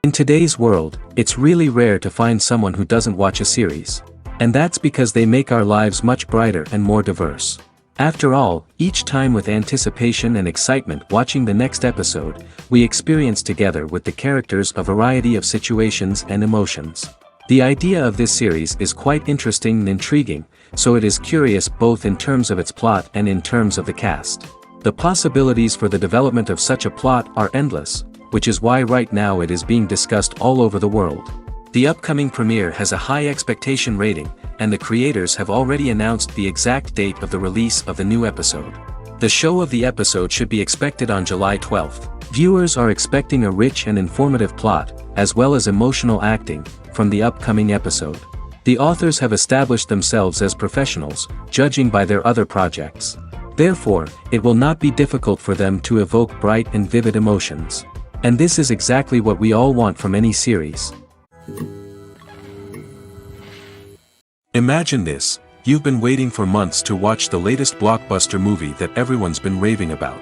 In today's world, it's really rare to find someone who doesn't watch a series. And that's because they make our lives much brighter and more diverse. After all, each time with anticipation and excitement watching the next episode, we experience together with the characters a variety of situations and emotions. The idea of this series is quite interesting and intriguing, so it is curious both in terms of its plot and in terms of the cast. The possibilities for the development of such a plot are endless, which is why right now it is being discussed all over the world. The upcoming premiere has a high expectation rating, and the creators have already announced the exact date of the release of the new episode. The show of the episode should be expected on July 12th. Viewers are expecting a rich and informative plot, as well as emotional acting, from the upcoming episode. The authors have established themselves as professionals, judging by their other projects. Therefore, it will not be difficult for them to evoke bright and vivid emotions. And this is exactly what we all want from any series. Imagine this, you've been waiting for months to watch the latest blockbuster movie that everyone's been raving about.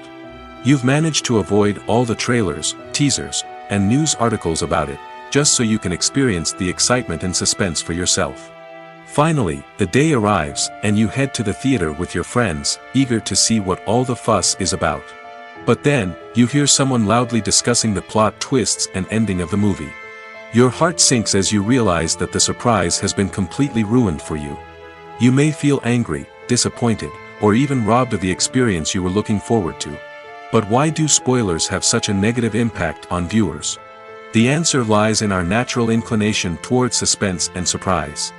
You've managed to avoid all the trailers, teasers, and news articles about it, just so you can experience the excitement and suspense for yourself. Finally, the day arrives, and you head to the theater with your friends, eager to see what all the fuss is about. But then, you hear someone loudly discussing the plot twists and ending of the movie. Your heart sinks as you realize that the surprise has been completely ruined for you. You may feel angry, disappointed, or even robbed of the experience you were looking forward to. But why do spoilers have such a negative impact on viewers? The answer lies in our natural inclination towards suspense and surprise.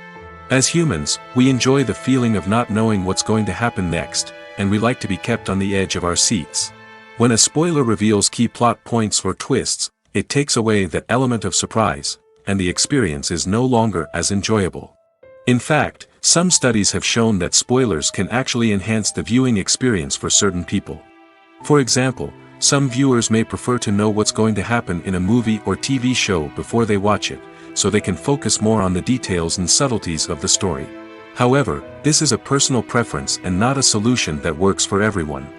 As humans, we enjoy the feeling of not knowing what's going to happen next, and we like to be kept on the edge of our seats. When a spoiler reveals key plot points or twists, it takes away that element of surprise, and the experience is no longer as enjoyable. In fact, some studies have shown that spoilers can actually enhance the viewing experience for certain people. For example, some viewers may prefer to know what's going to happen in a movie or TV show before they watch it, so they can focus more on the details and subtleties of the story. However, this is a personal preference and not a solution that works for everyone.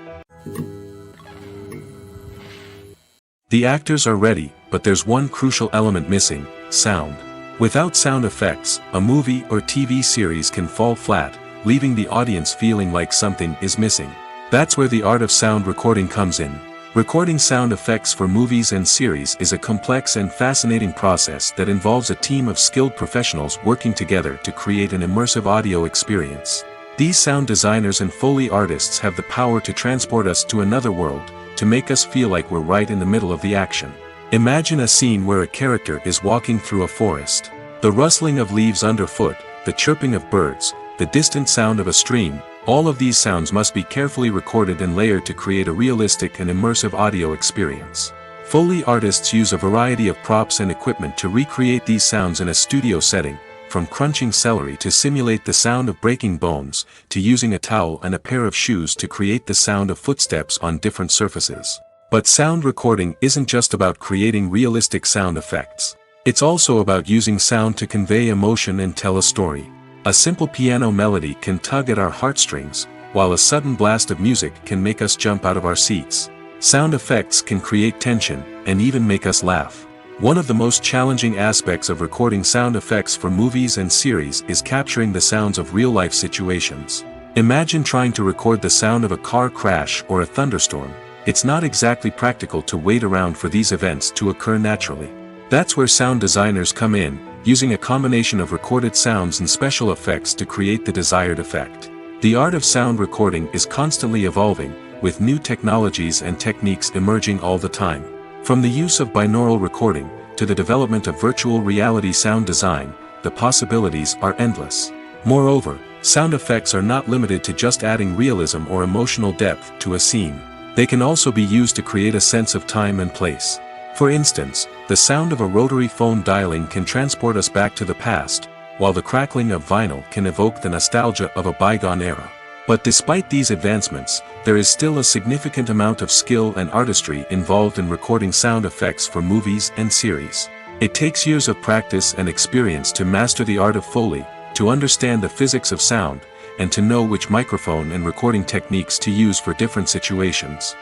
The actors are ready, but there's one crucial element missing: sound. Without sound effects, a movie or TV series can fall flat, leaving the audience feeling like something is missing. That's where the art of sound recording comes in. Recording sound effects for movies and series is a complex and fascinating process that involves a team of skilled professionals working together to create an immersive audio experience. These sound designers and Foley artists have the power to transport us to another world, to make us feel like we're right in the middle of the action. Imagine a scene where a character is walking through a forest. The rustling of leaves underfoot, the chirping of birds, the distant sound of a stream, all of these sounds must be carefully recorded and layered to create a realistic and immersive audio experience. Foley artists use a variety of props and equipment to recreate these sounds in a studio setting, from crunching celery to simulate the sound of breaking bones, to using a towel and a pair of shoes to create the sound of footsteps on different surfaces. But sound recording isn't just about creating realistic sound effects. It's also about using sound to convey emotion and tell a story. A simple piano melody can tug at our heartstrings, while a sudden blast of music can make us jump out of our seats. Sound effects can create tension, and even make us laugh. One of the most challenging aspects of recording sound effects for movies and series is capturing the sounds of real-life situations. Imagine trying to record the sound of a car crash or a thunderstorm. It's not exactly practical to wait around for these events to occur naturally. That's where sound designers come in, using a combination of recorded sounds and special effects to create the desired effect. The art of sound recording is constantly evolving, with new technologies and techniques emerging all the time. From the use of binaural recording, to the development of virtual reality sound design, the possibilities are endless. Moreover, sound effects are not limited to just adding realism or emotional depth to a scene. They can also be used to create a sense of time and place. For instance, the sound of a rotary phone dialing can transport us back to the past, while the crackling of vinyl can evoke the nostalgia of a bygone era. But despite these advancements, there is still a significant amount of skill and artistry involved in recording sound effects for movies and series. It takes years of practice and experience to master the art of Foley, to understand the physics of sound, and to know which microphone and recording techniques to use for different situations.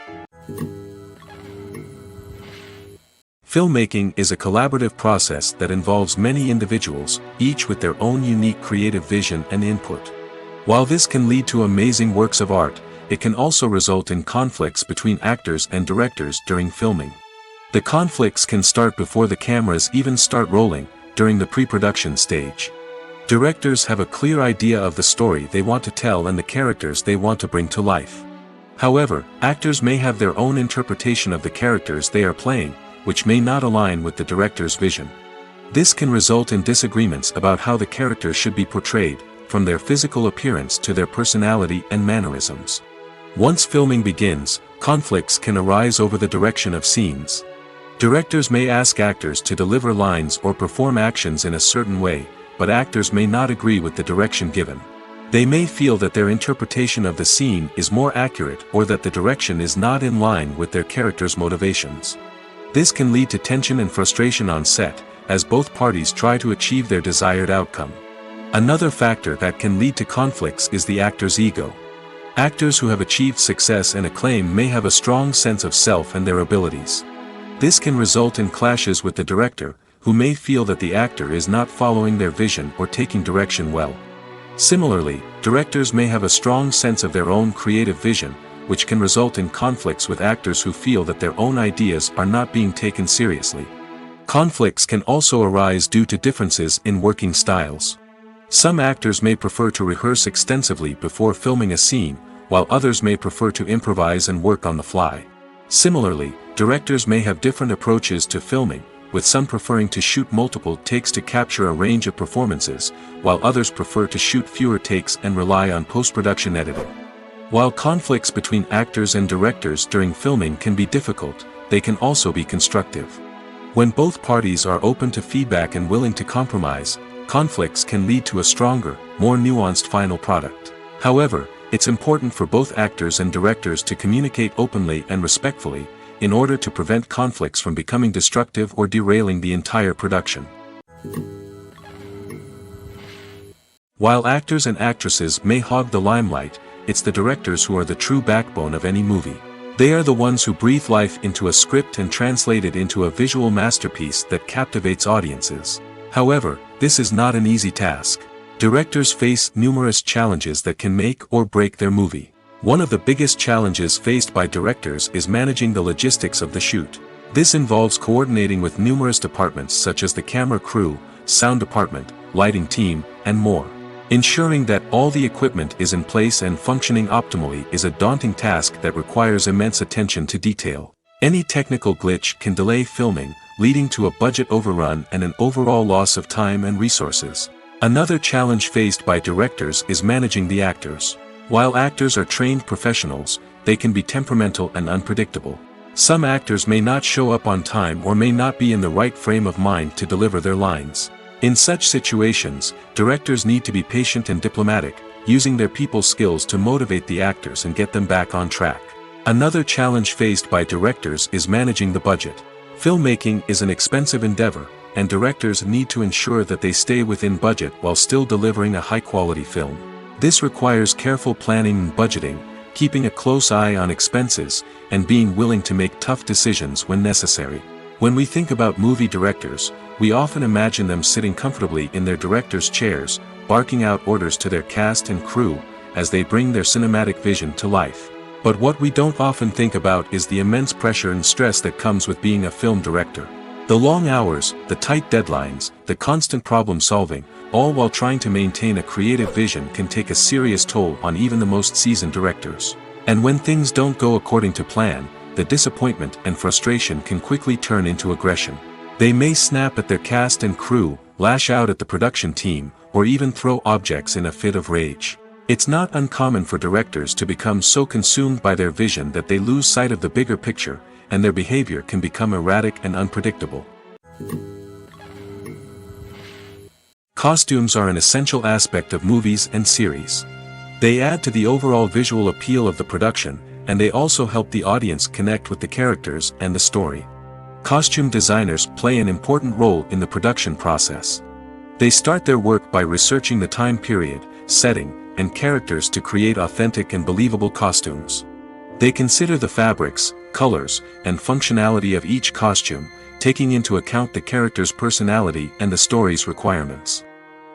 Filmmaking is a collaborative process that involves many individuals, each with their own unique creative vision and input. While this can lead to amazing works of art, it can also result in conflicts between actors and directors during filming. The conflicts can start before the cameras even start rolling, during the pre-production stage. Directors have a clear idea of the story they want to tell and the characters they want to bring to life. However, actors may have their own interpretation of the characters they are playing, which may not align with the director's vision. This can result in disagreements about how the characters should be portrayed, from their physical appearance to their personality and mannerisms. Once filming begins, conflicts can arise over the direction of scenes. Directors may ask actors to deliver lines or perform actions in a certain way, but actors may not agree with the direction given. They may feel that their interpretation of the scene is more accurate or that the direction is not in line with their character's motivations. This can lead to tension and frustration on set, as both parties try to achieve their desired outcome. Another factor that can lead to conflicts is the actor's ego. Actors who have achieved success and acclaim may have a strong sense of self and their abilities. This can result in clashes with the director, who may feel that the actor is not following their vision or taking direction well. Similarly, directors may have a strong sense of their own creative vision, which can result in conflicts with actors who feel that their own ideas are not being taken seriously. Conflicts can also arise due to differences in working styles. Some actors may prefer to rehearse extensively before filming a scene, while others may prefer to improvise and work on the fly. Similarly, directors may have different approaches to filming, with some preferring to shoot multiple takes to capture a range of performances, while others prefer to shoot fewer takes and rely on post-production editing. While conflicts between actors and directors during filming can be difficult, they can also be constructive. When both parties are open to feedback and willing to compromise, conflicts can lead to a stronger, more nuanced final product. However, it's important for both actors and directors to communicate openly and respectfully, in order to prevent conflicts from becoming destructive or derailing the entire production. While actors and actresses may hog the limelight, it's the directors who are the true backbone of any movie. They are the ones who breathe life into a script and translate it into a visual masterpiece that captivates audiences. However, this is not an easy task. Directors face numerous challenges that can make or break their movie. One of the biggest challenges faced by directors is managing the logistics of the shoot. This involves coordinating with numerous departments such as the camera crew, sound department, lighting team, and more. Ensuring that all the equipment is in place and functioning optimally is a daunting task that requires immense attention to detail. Any technical glitch can delay filming, leading to a budget overrun and an overall loss of time and resources. Another challenge faced by directors is managing the actors. While actors are trained professionals, they can be temperamental and unpredictable. Some actors may not show up on time or may not be in the right frame of mind to deliver their lines. In such situations, directors need to be patient and diplomatic, using their people skills to motivate the actors and get them back on track. Another challenge faced by directors is managing the budget. Filmmaking is an expensive endeavor, and directors need to ensure that they stay within budget while still delivering a high-quality film. This requires careful planning and budgeting, keeping a close eye on expenses, and being willing to make tough decisions when necessary. When we think about movie directors, we often imagine them sitting comfortably in their director's chairs, barking out orders to their cast and crew, as they bring their cinematic vision to life. But what we don't often think about is the immense pressure and stress that comes with being a film director. The long hours, the tight deadlines, the constant problem solving, all while trying to maintain a creative vision can take a serious toll on even the most seasoned directors. And when things don't go according to plan, the disappointment and frustration can quickly turn into aggression. They may snap at their cast and crew, lash out at the production team, or even throw objects in a fit of rage. It's not uncommon for directors to become so consumed by their vision that they lose sight of the bigger picture, and their behavior can become erratic and unpredictable. Costumes are an essential aspect of movies and series. They add to the overall visual appeal of the production, and they also help the audience connect with the characters and the story. Costume designers play an important role in the production process. They start their work by researching the time period, setting, and characters to create authentic and believable costumes. They consider the fabrics, colors, and functionality of each costume, taking into account the character's personality and the story's requirements.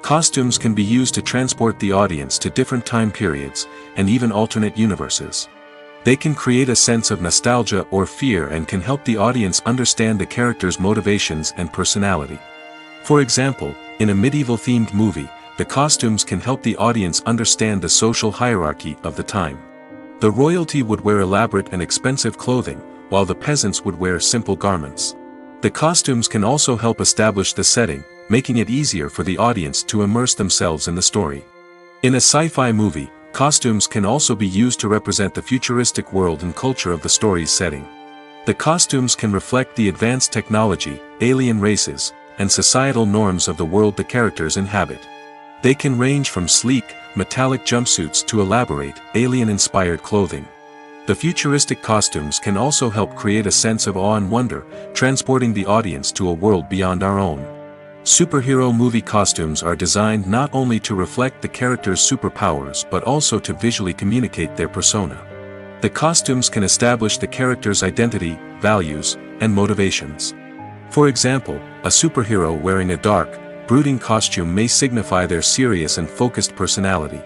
Costumes can be used to transport the audience to different time periods, and even alternate universes. They can create a sense of nostalgia or fear and can help the audience understand the character's motivations and personality. For example, in a medieval-themed movie, the costumes can help the audience understand the social hierarchy of the time. The royalty would wear elaborate and expensive clothing, while the peasants would wear simple garments. The costumes can also help establish the setting, making it easier for the audience to immerse themselves in the story. In a sci-fi movie, costumes can also be used to represent the futuristic world and culture of the story's setting. The costumes can reflect the advanced technology, alien races, and societal norms of the world the characters inhabit. They can range from sleek, metallic jumpsuits to elaborate, alien-inspired clothing. The futuristic costumes can also help create a sense of awe and wonder, transporting the audience to a world beyond our own. Superhero movie costumes are designed not only to reflect the character's superpowers but also to visually communicate their persona. The costumes can establish the character's identity, values, and motivations. For example, a superhero wearing a dark, brooding costume may signify their serious and focused personality.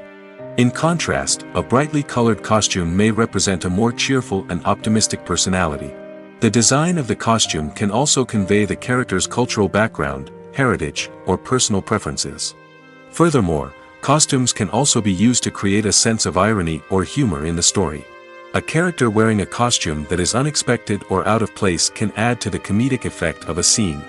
In contrast, a brightly colored costume may represent a more cheerful and optimistic personality. The design of the costume can also convey the character's cultural background, heritage, or personal preferences. Furthermore, costumes can also be used to create a sense of irony or humor in the story. A character wearing a costume that is unexpected or out of place can add to the comedic effect of a scene.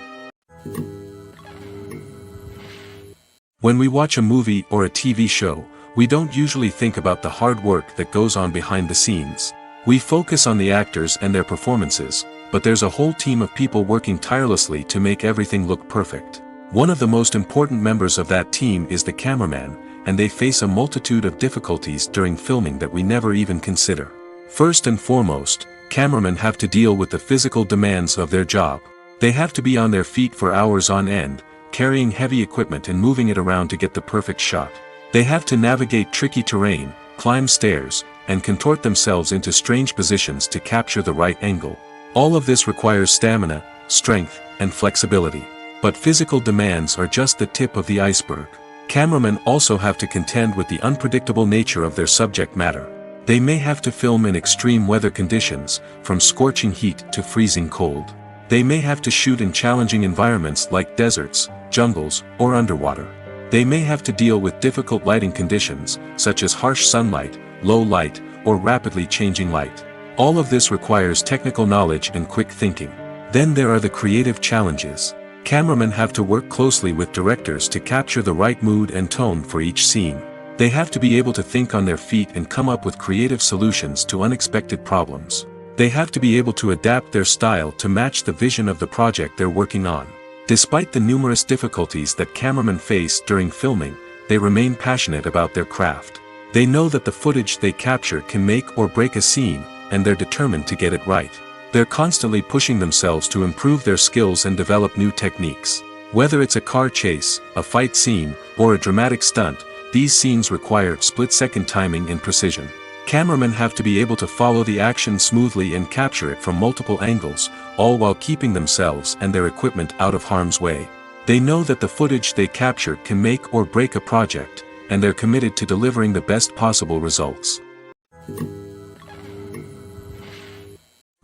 When we watch a movie or a TV show, we don't usually think about the hard work that goes on behind the scenes. We focus on the actors and their performances, but there's a whole team of people working tirelessly to make everything look perfect. One of the most important members of that team is the cameraman, and they face a multitude of difficulties during filming that we never even consider. First and foremost, cameramen have to deal with the physical demands of their job. They have to be on their feet for hours on end, carrying heavy equipment and moving it around to get the perfect shot. They have to navigate tricky terrain, climb stairs, and contort themselves into strange positions to capture the right angle. All of this requires stamina, strength, and flexibility. But physical demands are just the tip of the iceberg. Cameramen also have to contend with the unpredictable nature of their subject matter. They may have to film in extreme weather conditions, from scorching heat to freezing cold. They may have to shoot in challenging environments like deserts, jungles, or underwater. They may have to deal with difficult lighting conditions, such as harsh sunlight, low light, or rapidly changing light. All of this requires technical knowledge and quick thinking. Then there are the creative challenges. Cameramen have to work closely with directors to capture the right mood and tone for each scene. They have to be able to think on their feet and come up with creative solutions to unexpected problems. They have to be able to adapt their style to match the vision of the project they're working on. Despite the numerous difficulties that cameramen face during filming, they remain passionate about their craft. They know that the footage they capture can make or break a scene, and they're determined to get it right. They're constantly pushing themselves to improve their skills and develop new techniques. Whether it's a car chase, a fight scene, or a dramatic stunt, these scenes require split-second timing and precision. Cameramen have to be able to follow the action smoothly and capture it from multiple angles, all while keeping themselves and their equipment out of harm's way. They know that the footage they capture can make or break a project, and they're committed to delivering the best possible results.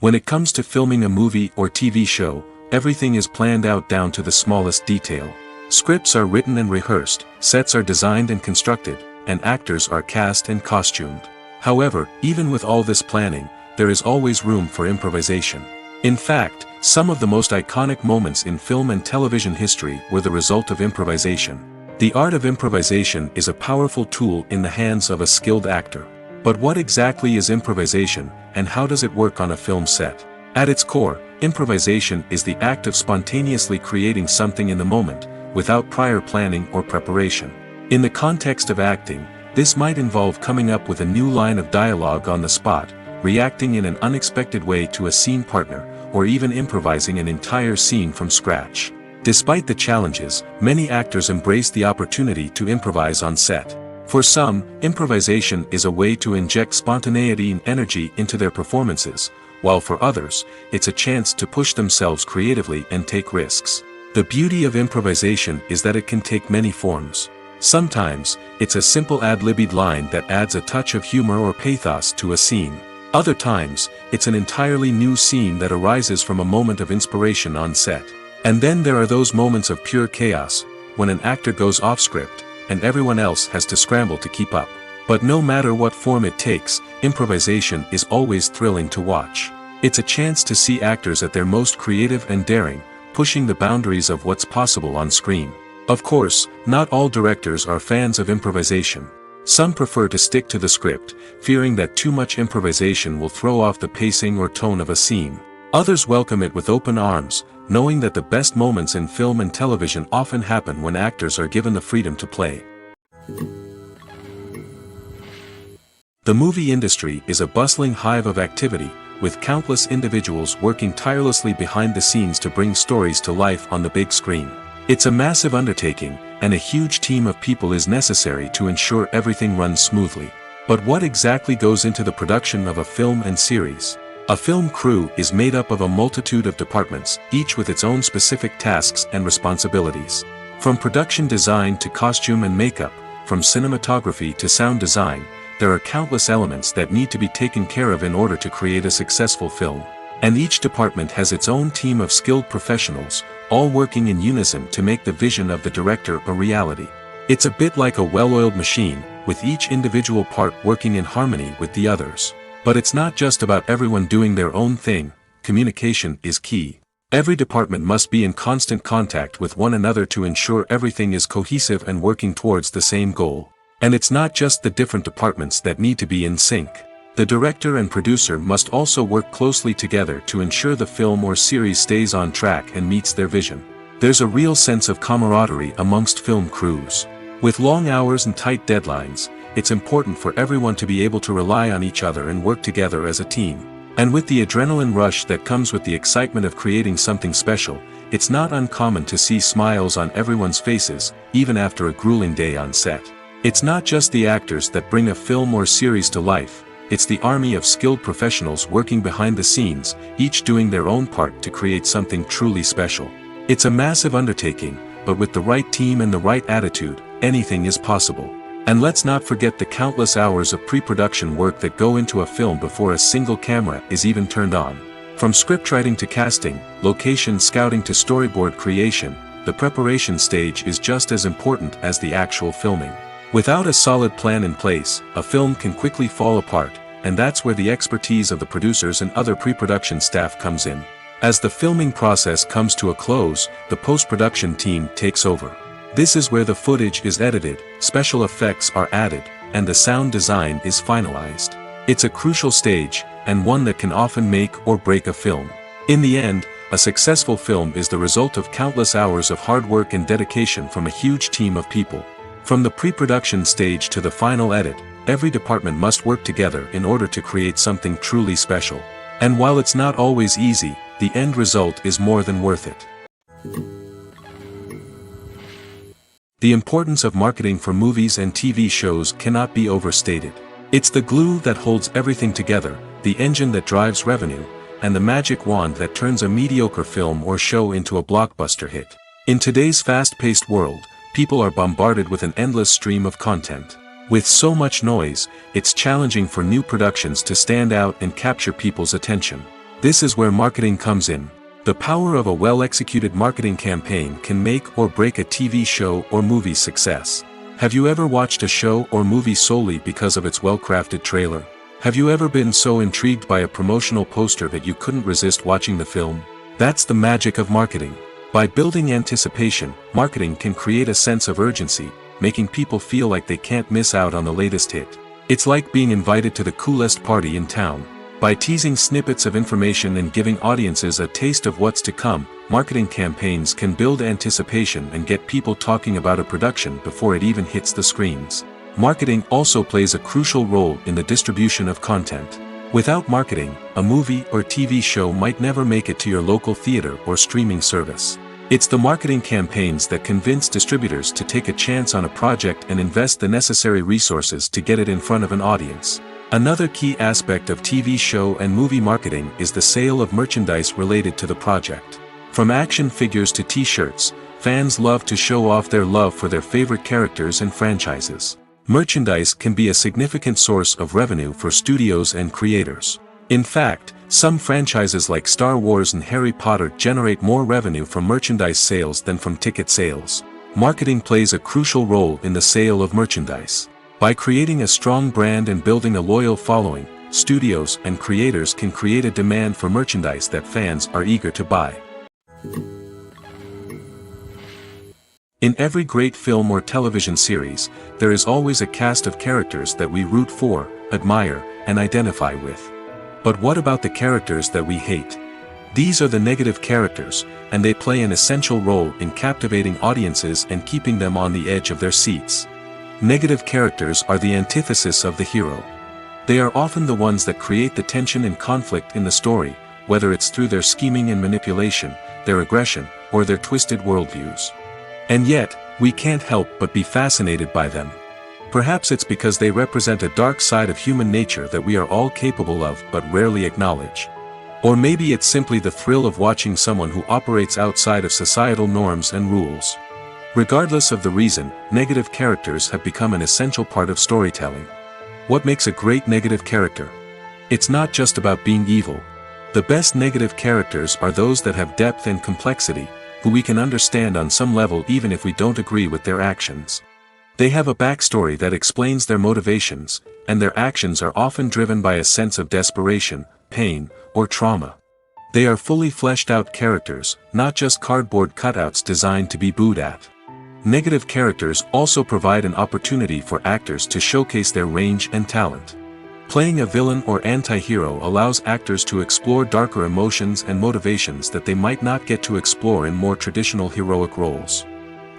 When it comes to filming a movie or TV show, everything is planned out down to the smallest detail. Scripts are written and rehearsed, sets are designed and constructed, and actors are cast and costumed. However, even with all this planning, there is always room for improvisation. In fact, some of the most iconic moments in film and television history were the result of improvisation. The art of improvisation is a powerful tool in the hands of a skilled actor. But what exactly is improvisation, and how does it work on a film set? At its core, improvisation is the act of spontaneously creating something in the moment, without prior planning or preparation. In the context of acting, this might involve coming up with a new line of dialogue on the spot, reacting in an unexpected way to a scene partner, or even improvising an entire scene from scratch. Despite the challenges, many actors embrace the opportunity to improvise on set. For some, improvisation is a way to inject spontaneity and energy into their performances, while for others, it's a chance to push themselves creatively and take risks. The beauty of improvisation is that it can take many forms. Sometimes, it's a simple ad-libbed line that adds a touch of humor or pathos to a scene. Other times, it's an entirely new scene that arises from a moment of inspiration on set. And then there are those moments of pure chaos, when an actor goes off script, and everyone else has to scramble to keep up. But no matter what form it takes, improvisation is always thrilling to watch. It's a chance to see actors at their most creative and daring, pushing the boundaries of what's possible on screen. Of course, not all directors are fans of improvisation. Some prefer to stick to the script, fearing that too much improvisation will throw off the pacing or tone of a scene. Others welcome it with open arms, knowing that the best moments in film and television often happen when actors are given the freedom to play. The movie industry is a bustling hive of activity, with countless individuals working tirelessly behind the scenes to bring stories to life on the big screen. It's a massive undertaking, and a huge team of people is necessary to ensure everything runs smoothly. But what exactly goes into the production of a film and series? A film crew is made up of a multitude of departments, each with its own specific tasks and responsibilities. From production design to costume and makeup, from cinematography to sound design, there are countless elements that need to be taken care of in order to create a successful film. And each department has its own team of skilled professionals, all working in unison to make the vision of the director a reality. It's a bit like a well-oiled machine, with each individual part working in harmony with the others. But it's not just about everyone doing their own thing. Communication is key. Every department must be in constant contact with one another to ensure everything is cohesive and working towards the same goal. And it's not just the different departments that need to be in sync. The director and producer must also work closely together to ensure the film or series stays on track and meets their vision. There's a real sense of camaraderie amongst film crews. With long hours and tight deadlines, it's important for everyone to be able to rely on each other and work together as a team. And with the adrenaline rush that comes with the excitement of creating something special, it's not uncommon to see smiles on everyone's faces, even after a grueling day on set. It's not just the actors that bring a film or series to life, it's the army of skilled professionals working behind the scenes, each doing their own part to create something truly special. It's a massive undertaking, but with the right team and the right attitude, anything is possible. And let's not forget the countless hours of pre-production work that go into a film before a single camera is even turned on. From scriptwriting to casting, location scouting to storyboard creation, the preparation stage is just as important as the actual filming. Without a solid plan in place, a film can quickly fall apart, and that's where the expertise of the producers and other pre-production staff comes in. As the filming process comes to a close, the post-production team takes over. This is where the footage is edited, special effects are added, and the sound design is finalized. It's a crucial stage, and one that can often make or break a film. In the end, a successful film is the result of countless hours of hard work and dedication from a huge team of people. From the pre-production stage to the final edit, every department must work together in order to create something truly special. And while it's not always easy, the end result is more than worth it. The importance of marketing for movies and TV shows cannot be overstated. It's the glue that holds everything together, the engine that drives revenue, and the magic wand that turns a mediocre film or show into a blockbuster hit. In today's fast-paced world, people are bombarded with an endless stream of content. With so much noise, it's challenging for new productions to stand out and capture people's attention. This is where marketing comes in. The power of a well-executed marketing campaign can make or break a TV show or movie's success. Have you ever watched a show or movie solely because of its well-crafted trailer? Have you ever been so intrigued by a promotional poster that you couldn't resist watching the film? That's the magic of marketing. By building anticipation, marketing can create a sense of urgency, making people feel like they can't miss out on the latest hit. It's like being invited to the coolest party in town. By teasing snippets of information and giving audiences a taste of what's to come, marketing campaigns can build anticipation and get people talking about a production before it even hits the screens. Marketing also plays a crucial role in the distribution of content. Without marketing, a movie or TV show might never make it to your local theater or streaming service. It's the marketing campaigns that convince distributors to take a chance on a project and invest the necessary resources to get it in front of an audience. Another key aspect of TV show and movie marketing is the sale of merchandise related to the project. From action figures to t-shirts, fans love to show off their love for their favorite characters and franchises. Merchandise can be a significant source of revenue for studios and creators. In fact, some franchises like Star Wars and Harry Potter generate more revenue from merchandise sales than from ticket sales. Marketing plays a crucial role in the sale of merchandise. By creating a strong brand and building a loyal following, studios and creators can create a demand for merchandise that fans are eager to buy. In every great film or television series, there is always a cast of characters that we root for, admire, and identify with. But what about the characters that we hate? These are the negative characters, and they play an essential role in captivating audiences and keeping them on the edge of their seats. Negative characters are the antithesis of the hero. They are often the ones that create the tension and conflict in the story, whether it's through their scheming and manipulation, their aggression, or their twisted worldviews. And yet, we can't help but be fascinated by them. Perhaps it's because they represent a dark side of human nature that we are all capable of but rarely acknowledge. Or maybe it's simply the thrill of watching someone who operates outside of societal norms and rules. Regardless of the reason, negative characters have become an essential part of storytelling. What makes a great negative character? It's not just about being evil. The best negative characters are those that have depth and complexity, who we can understand on some level even if we don't agree with their actions. They have a backstory that explains their motivations, and their actions are often driven by a sense of desperation, pain, or trauma. They are fully fleshed out characters, not just cardboard cutouts designed to be booed at. Negative characters also provide an opportunity for actors to showcase their range and talent. Playing a villain or anti-hero allows actors to explore darker emotions and motivations that they might not get to explore in more traditional heroic roles.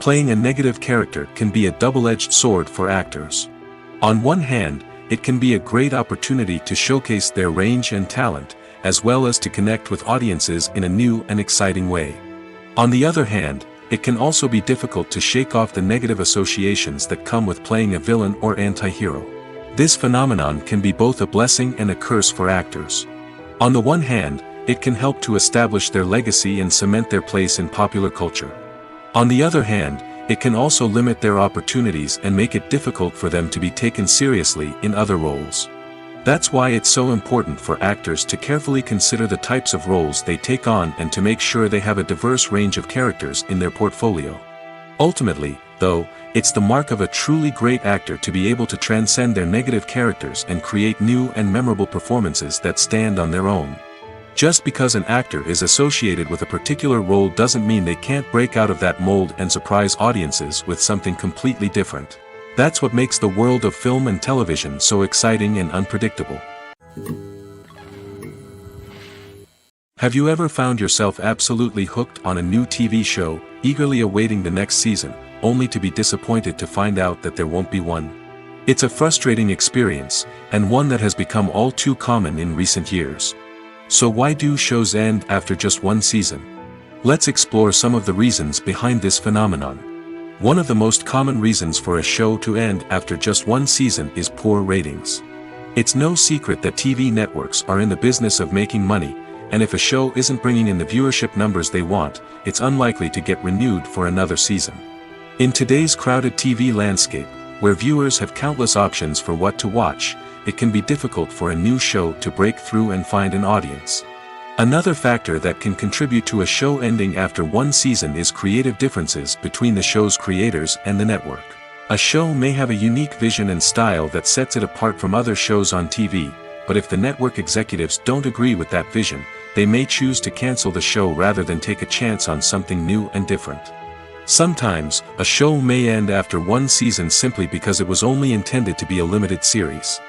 Playing a negative character can be a double-edged sword for actors. On one hand, it can be a great opportunity to showcase their range and talent, as well as to connect with audiences in a new and exciting way. On the other hand, it can also be difficult to shake off the negative associations that come with playing a villain or anti-hero. This phenomenon can be both a blessing and a curse for actors. On the one hand, it can help to establish their legacy and cement their place in popular culture. On the other hand, it can also limit their opportunities and make it difficult for them to be taken seriously in other roles. That's why it's so important for actors to carefully consider the types of roles they take on and to make sure they have a diverse range of characters in their portfolio. Ultimately, though, it's the mark of a truly great actor to be able to transcend their negative characters and create new and memorable performances that stand on their own. Just because an actor is associated with a particular role doesn't mean they can't break out of that mold and surprise audiences with something completely different. That's what makes the world of film and television so exciting and unpredictable. Have you ever found yourself absolutely hooked on a new TV show, eagerly awaiting the next season, only to be disappointed to find out that there won't be one? It's a frustrating experience, and one that has become all too common in recent years. So why do shows end after just one season? Let's explore some of the reasons behind this phenomenon. One of the most common reasons for a show to end after just one season is poor ratings. It's no secret that TV networks are in the business of making money, and if a show isn't bringing in the viewership numbers they want, it's unlikely to get renewed for another season. In today's crowded TV landscape, where viewers have countless options for what to watch, it can be difficult for a new show to break through and find an audience. Another factor that can contribute to a show ending after one season is creative differences between the show's creators and the network. A show may have a unique vision and style that sets it apart from other shows on TV, but if the network executives don't agree with that vision, they may choose to cancel the show rather than take a chance on something new and different. Sometimes, a show may end after one season simply because it was only intended to be a limited series.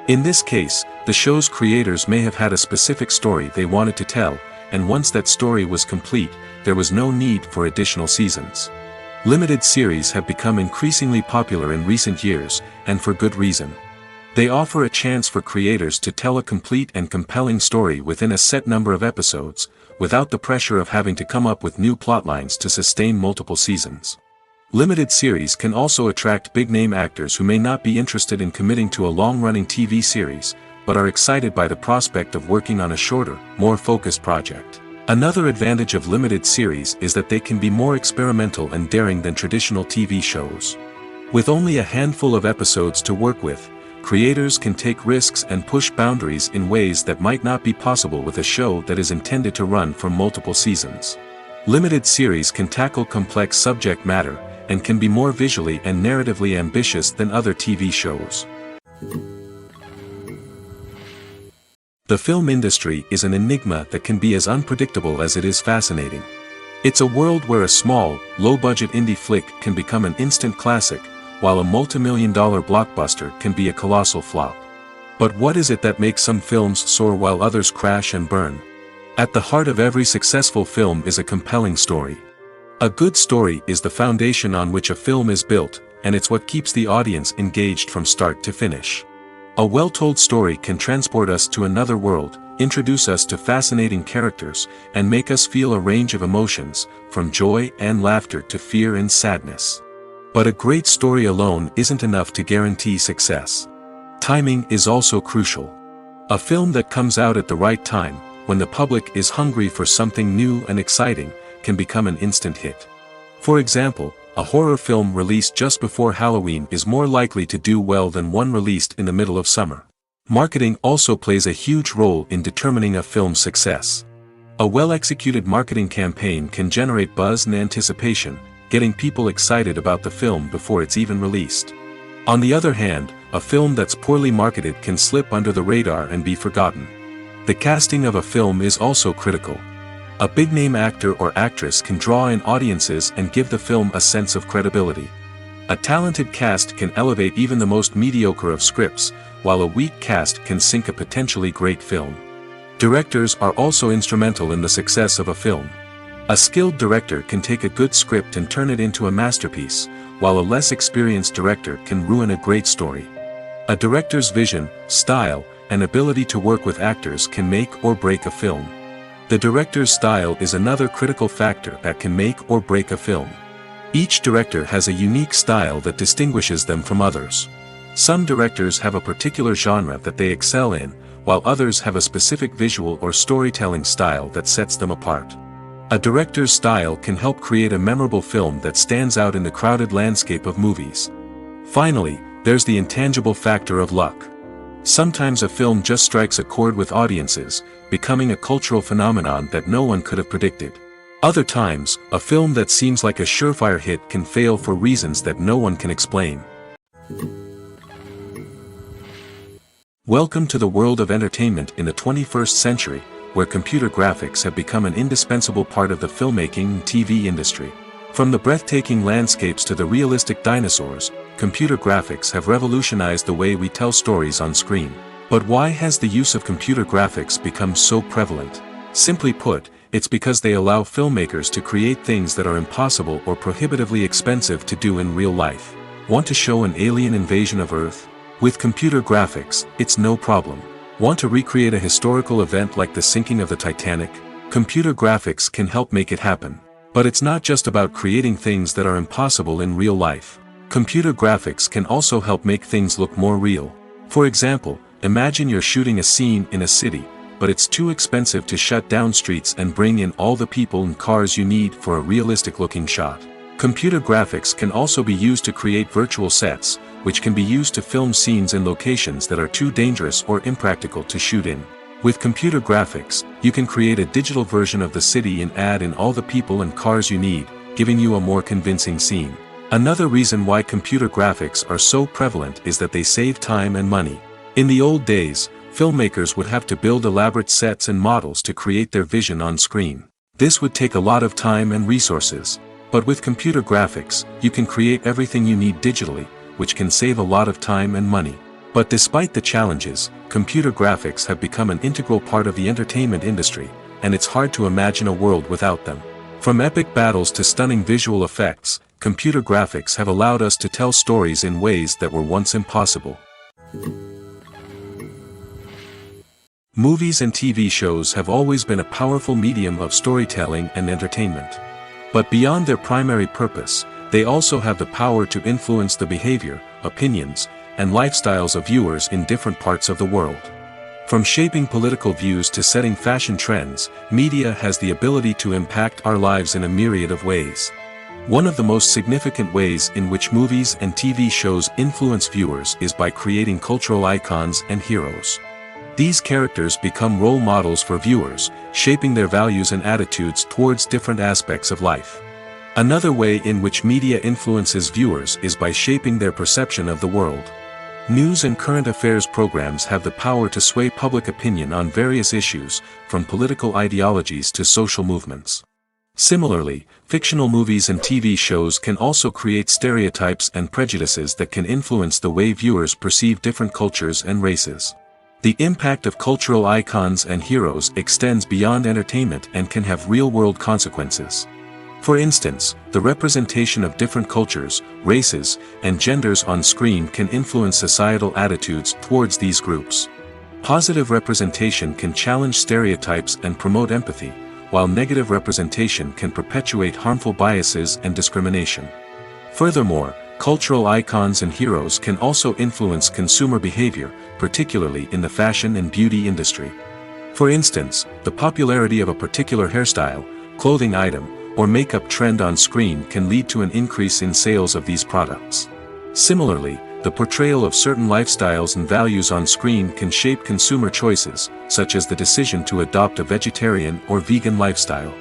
In this case, the show's creators may have had a specific story they wanted to tell, and once that story was complete, there was no need for additional seasons. Limited series have become increasingly popular in recent years, and for good reason. They offer a chance for creators to tell a complete and compelling story within a set number of episodes, without the pressure of having to come up with new plotlines to sustain multiple seasons. Limited series can also attract big-name actors who may not be interested in committing to a long-running TV series, but are excited by the prospect of working on a shorter, more focused project. Another advantage of limited series is that they can be more experimental and daring than traditional TV shows. With only a handful of episodes to work with, creators can take risks and push boundaries in ways that might not be possible with a show that is intended to run for multiple seasons. Limited series can tackle complex subject matter, and can be more visually and narratively ambitious than other TV shows. The film industry is an enigma that can be as unpredictable as it is fascinating. It's a world where a small, low-budget indie flick can become an instant classic, while a multi-million-dollar blockbuster can be a colossal flop. But what is it that makes some films soar while others crash and burn? At the heart of every successful film is a compelling story. A good story is the foundation on which a film is built, and it's what keeps the audience engaged from start to finish. A well-told story can transport us to another world, introduce us to fascinating characters, and make us feel a range of emotions, from joy and laughter to fear and sadness. But a great story alone isn't enough to guarantee success. Timing is also crucial. A film that comes out at the right time, when the public is hungry for something new and exciting, can become an instant hit. For example, a horror film released just before Halloween is more likely to do well than one released in the middle of summer. Marketing also plays a huge role in determining a film's success. A well-executed marketing campaign can generate buzz and anticipation, getting people excited about the film before it's even released. On the other hand, a film that's poorly marketed can slip under the radar and be forgotten. The casting of a film is also critical. A big-name actor or actress can draw in audiences and give the film a sense of credibility. A talented cast can elevate even the most mediocre of scripts, while a weak cast can sink a potentially great film. Directors are also instrumental in the success of a film. A skilled director can take a good script and turn it into a masterpiece, while a less experienced director can ruin a great story. A director's vision, style, and ability to work with actors can make or break a film. The director's style is another critical factor that can make or break a film. Each director has a unique style that distinguishes them from others. Some directors have a particular genre that they excel in, while others have a specific visual or storytelling style that sets them apart. A director's style can help create a memorable film that stands out in the crowded landscape of movies. Finally, there's the intangible factor of luck. Sometimes a film just strikes a chord with audiences, becoming a cultural phenomenon that no one could have predicted. Other times, a film that seems like a surefire hit can fail for reasons that no one can explain. Welcome to the world of entertainment in the 21st century, where computer graphics have become an indispensable part of the filmmaking and TV industry. From the breathtaking landscapes to the realistic dinosaurs, computer graphics have revolutionized the way we tell stories on screen. But why has the use of computer graphics become so prevalent? Simply put, it's because they allow filmmakers to create things that are impossible or prohibitively expensive to do in real life. Want to show an alien invasion of Earth? With computer graphics, it's no problem. Want to recreate a historical event like the sinking of the Titanic? Computer graphics can help make it happen. But it's not just about creating things that are impossible in real life. Computer graphics can also help make things look more real. For example, imagine you're shooting a scene in a city, but it's too expensive to shut down streets and bring in all the people and cars you need for a realistic-looking shot. Computer graphics can also be used to create virtual sets, which can be used to film scenes in locations that are too dangerous or impractical to shoot in. With computer graphics, you can create a digital version of the city and add in all the people and cars you need, giving you a more convincing scene. Another reason why computer graphics are so prevalent is that they save time and money. In the old days, filmmakers would have to build elaborate sets and models to create their vision on screen. This would take a lot of time and resources. But with computer graphics, you can create everything you need digitally, which can save a lot of time and money. But despite the challenges, computer graphics have become an integral part of the entertainment industry, and it's hard to imagine a world without them. From epic battles to stunning visual effects, computer graphics have allowed us to tell stories in ways that were once impossible. Movies and TV shows have always been a powerful medium of storytelling and entertainment. But beyond their primary purpose, they also have the power to influence the behavior, opinions, and lifestyles of viewers in different parts of the world. From shaping political views to setting fashion trends, media has the ability to impact our lives in a myriad of ways. One of the most significant ways in which movies and TV shows influence viewers is by creating cultural icons and heroes. These characters become role models for viewers, shaping their values and attitudes towards different aspects of life. Another way in which media influences viewers is by shaping their perception of the world. News and current affairs programs have the power to sway public opinion on various issues, from political ideologies to social movements. Similarly, fictional movies and TV shows can also create stereotypes and prejudices that can influence the way viewers perceive different cultures and races. The impact of cultural icons and heroes extends beyond entertainment and can have real-world consequences. For instance, the representation of different cultures, races, and genders on screen can influence societal attitudes towards these groups. Positive representation can challenge stereotypes and promote empathy, while negative representation can perpetuate harmful biases and discrimination. Furthermore, cultural icons and heroes can also influence consumer behavior, particularly in the fashion and beauty industry. For instance, the popularity of a particular hairstyle, clothing item, or makeup trend on screen can lead to an increase in sales of these products. Similarly, the portrayal of certain lifestyles and values on screen can shape consumer choices, such as the decision to adopt a vegetarian or vegan lifestyle.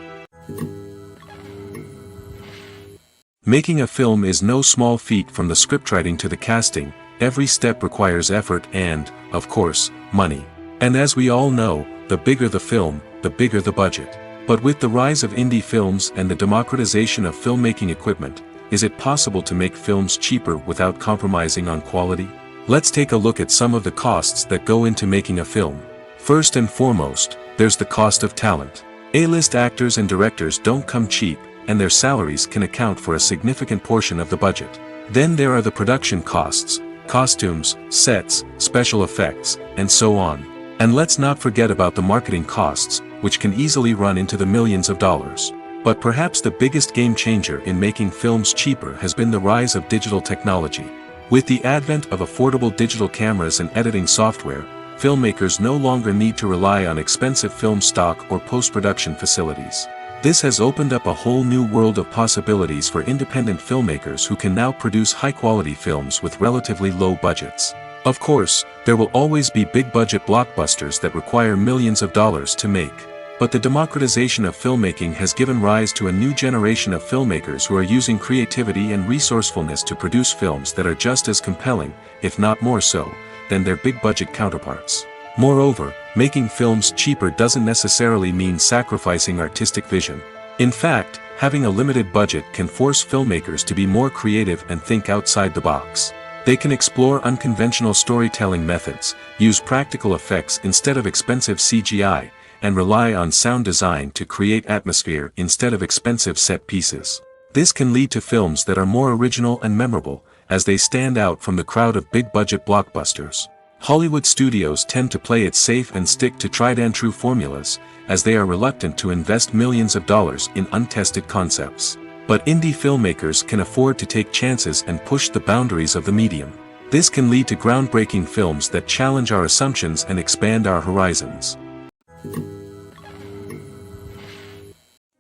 Making a film is no small feat. From the scriptwriting to the casting, every step requires effort and, of course, money. And as we all know, the bigger the film, the bigger the budget. But with the rise of indie films and the democratization of filmmaking equipment, is it possible to make films cheaper without compromising on quality? Let's take a look at some of the costs that go into making a film. First and foremost, there's the cost of talent. A-list actors and directors don't come cheap, and their salaries can account for a significant portion of the budget. Then there are the production costs, costumes, sets, special effects, and so on. And let's not forget about the marketing costs, which can easily run into the millions of dollars. But perhaps the biggest game changer in making films cheaper has been the rise of digital technology. With the advent of affordable digital cameras and editing software, filmmakers no longer need to rely on expensive film stock or post-production facilities. This has opened up a whole new world of possibilities for independent filmmakers who can now produce high-quality films with relatively low budgets. Of course, there will always be big-budget blockbusters that require millions of dollars to make. But the democratization of filmmaking has given rise to a new generation of filmmakers who are using creativity and resourcefulness to produce films that are just as compelling, if not more so, than their big-budget counterparts. Moreover, making films cheaper doesn't necessarily mean sacrificing artistic vision. In fact, having a limited budget can force filmmakers to be more creative and think outside the box. They can explore unconventional storytelling methods, use practical effects instead of expensive CGI, and rely on sound design to create atmosphere instead of expensive set pieces. This can lead to films that are more original and memorable, as they stand out from the crowd of big-budget blockbusters. Hollywood studios tend to play it safe and stick to tried-and-true formulas, as they are reluctant to invest millions of dollars in untested concepts. But indie filmmakers can afford to take chances and push the boundaries of the medium. This can lead to groundbreaking films that challenge our assumptions and expand our horizons.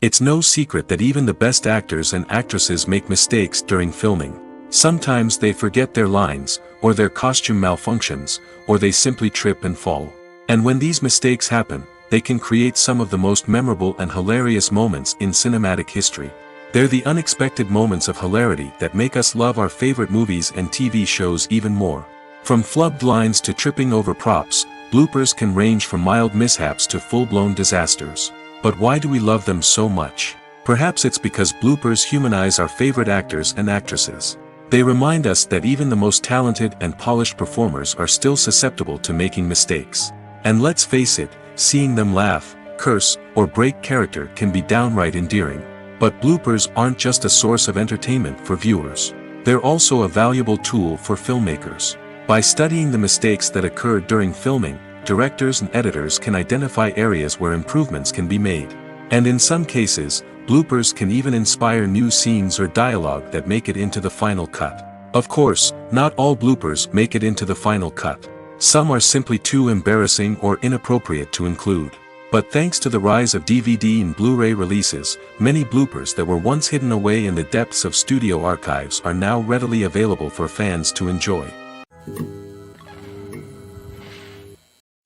It's no secret that even the best actors and actresses make mistakes during filming. Sometimes they forget their lines, or their costume malfunctions, or they simply trip and fall. And when these mistakes happen, they can create some of the most memorable and hilarious moments in cinematic history. They're the unexpected moments of hilarity that make us love our favorite movies and TV shows even more. From flubbed lines to tripping over props, bloopers can range from mild mishaps to full-blown disasters. But why do we love them so much? Perhaps it's because bloopers humanize our favorite actors and actresses. They remind us that even the most talented and polished performers are still susceptible to making mistakes. And let's face it, seeing them laugh, curse, or break character can be downright endearing. But bloopers aren't just a source of entertainment for viewers. They're also a valuable tool for filmmakers. By studying the mistakes that occurred during filming, directors and editors can identify areas where improvements can be made. And in some cases, Bloopers can even inspire new scenes or dialogue that make it into the final cut. Of course, not all bloopers make it into the final cut. Some are simply too embarrassing or inappropriate to include. But thanks to the rise of DVD and Blu-ray releases, many bloopers that were once hidden away in the depths of studio archives are now readily available for fans to enjoy.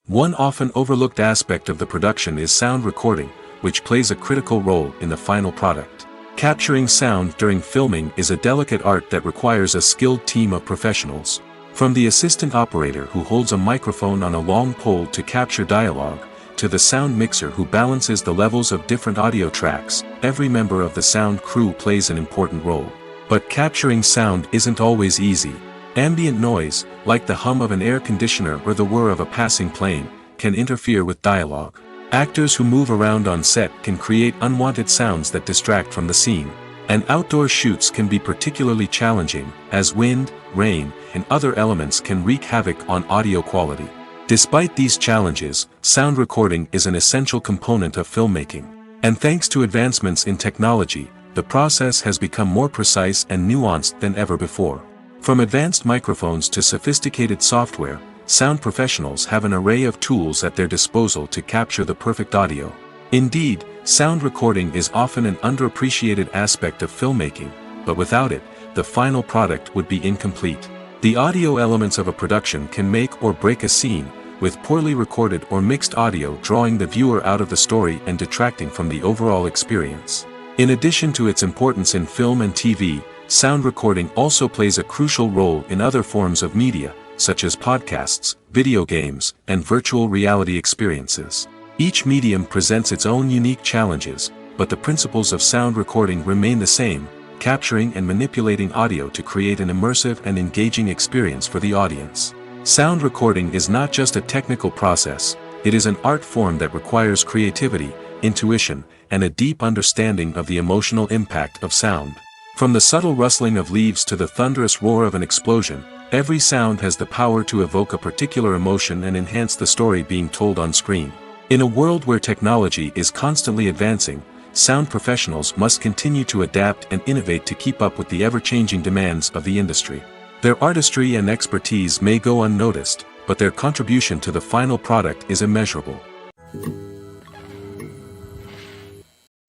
One often overlooked aspect of the production is sound recording, which plays a critical role in the final product. Capturing sound during filming is a delicate art that requires a skilled team of professionals. From the assistant operator who holds a microphone on a long pole to capture dialogue, to the sound mixer who balances the levels of different audio tracks, every member of the sound crew plays an important role. But capturing sound isn't always easy. Ambient noise, like the hum of an air conditioner or the whir of a passing plane, can interfere with dialogue. Actors who move around on set can create unwanted sounds that distract from the scene. And outdoor shoots can be particularly challenging, as wind, rain, and other elements can wreak havoc on audio quality. Despite these challenges, sound recording is an essential component of filmmaking. And thanks to advancements in technology, the process has become more precise and nuanced than ever before. From advanced microphones to sophisticated software, sound professionals have an array of tools at their disposal to capture the perfect audio. Indeed, sound recording is often an underappreciated aspect of filmmaking, but without it, the final product would be incomplete. The audio elements of a production can make or break a scene, with poorly recorded or mixed audio drawing the viewer out of the story and detracting from the overall experience. In addition to its importance in film and TV, sound recording also plays a crucial role in other forms of media, such as podcasts, video games, and virtual reality experiences. Each medium presents its own unique challenges, but the principles of sound recording remain the same: capturing and manipulating audio to create an immersive and engaging experience for the audience. Sound recording is not just a technical process, it is an art form that requires creativity, intuition, and a deep understanding of the emotional impact of sound. From the subtle rustling of leaves to the thunderous roar of an explosion, every sound has the power to evoke a particular emotion and enhance the story being told on screen. In a world where technology is constantly advancing, sound professionals must continue to adapt and innovate to keep up with the ever-changing demands of the industry. Their artistry and expertise may go unnoticed, but their contribution to the final product is immeasurable.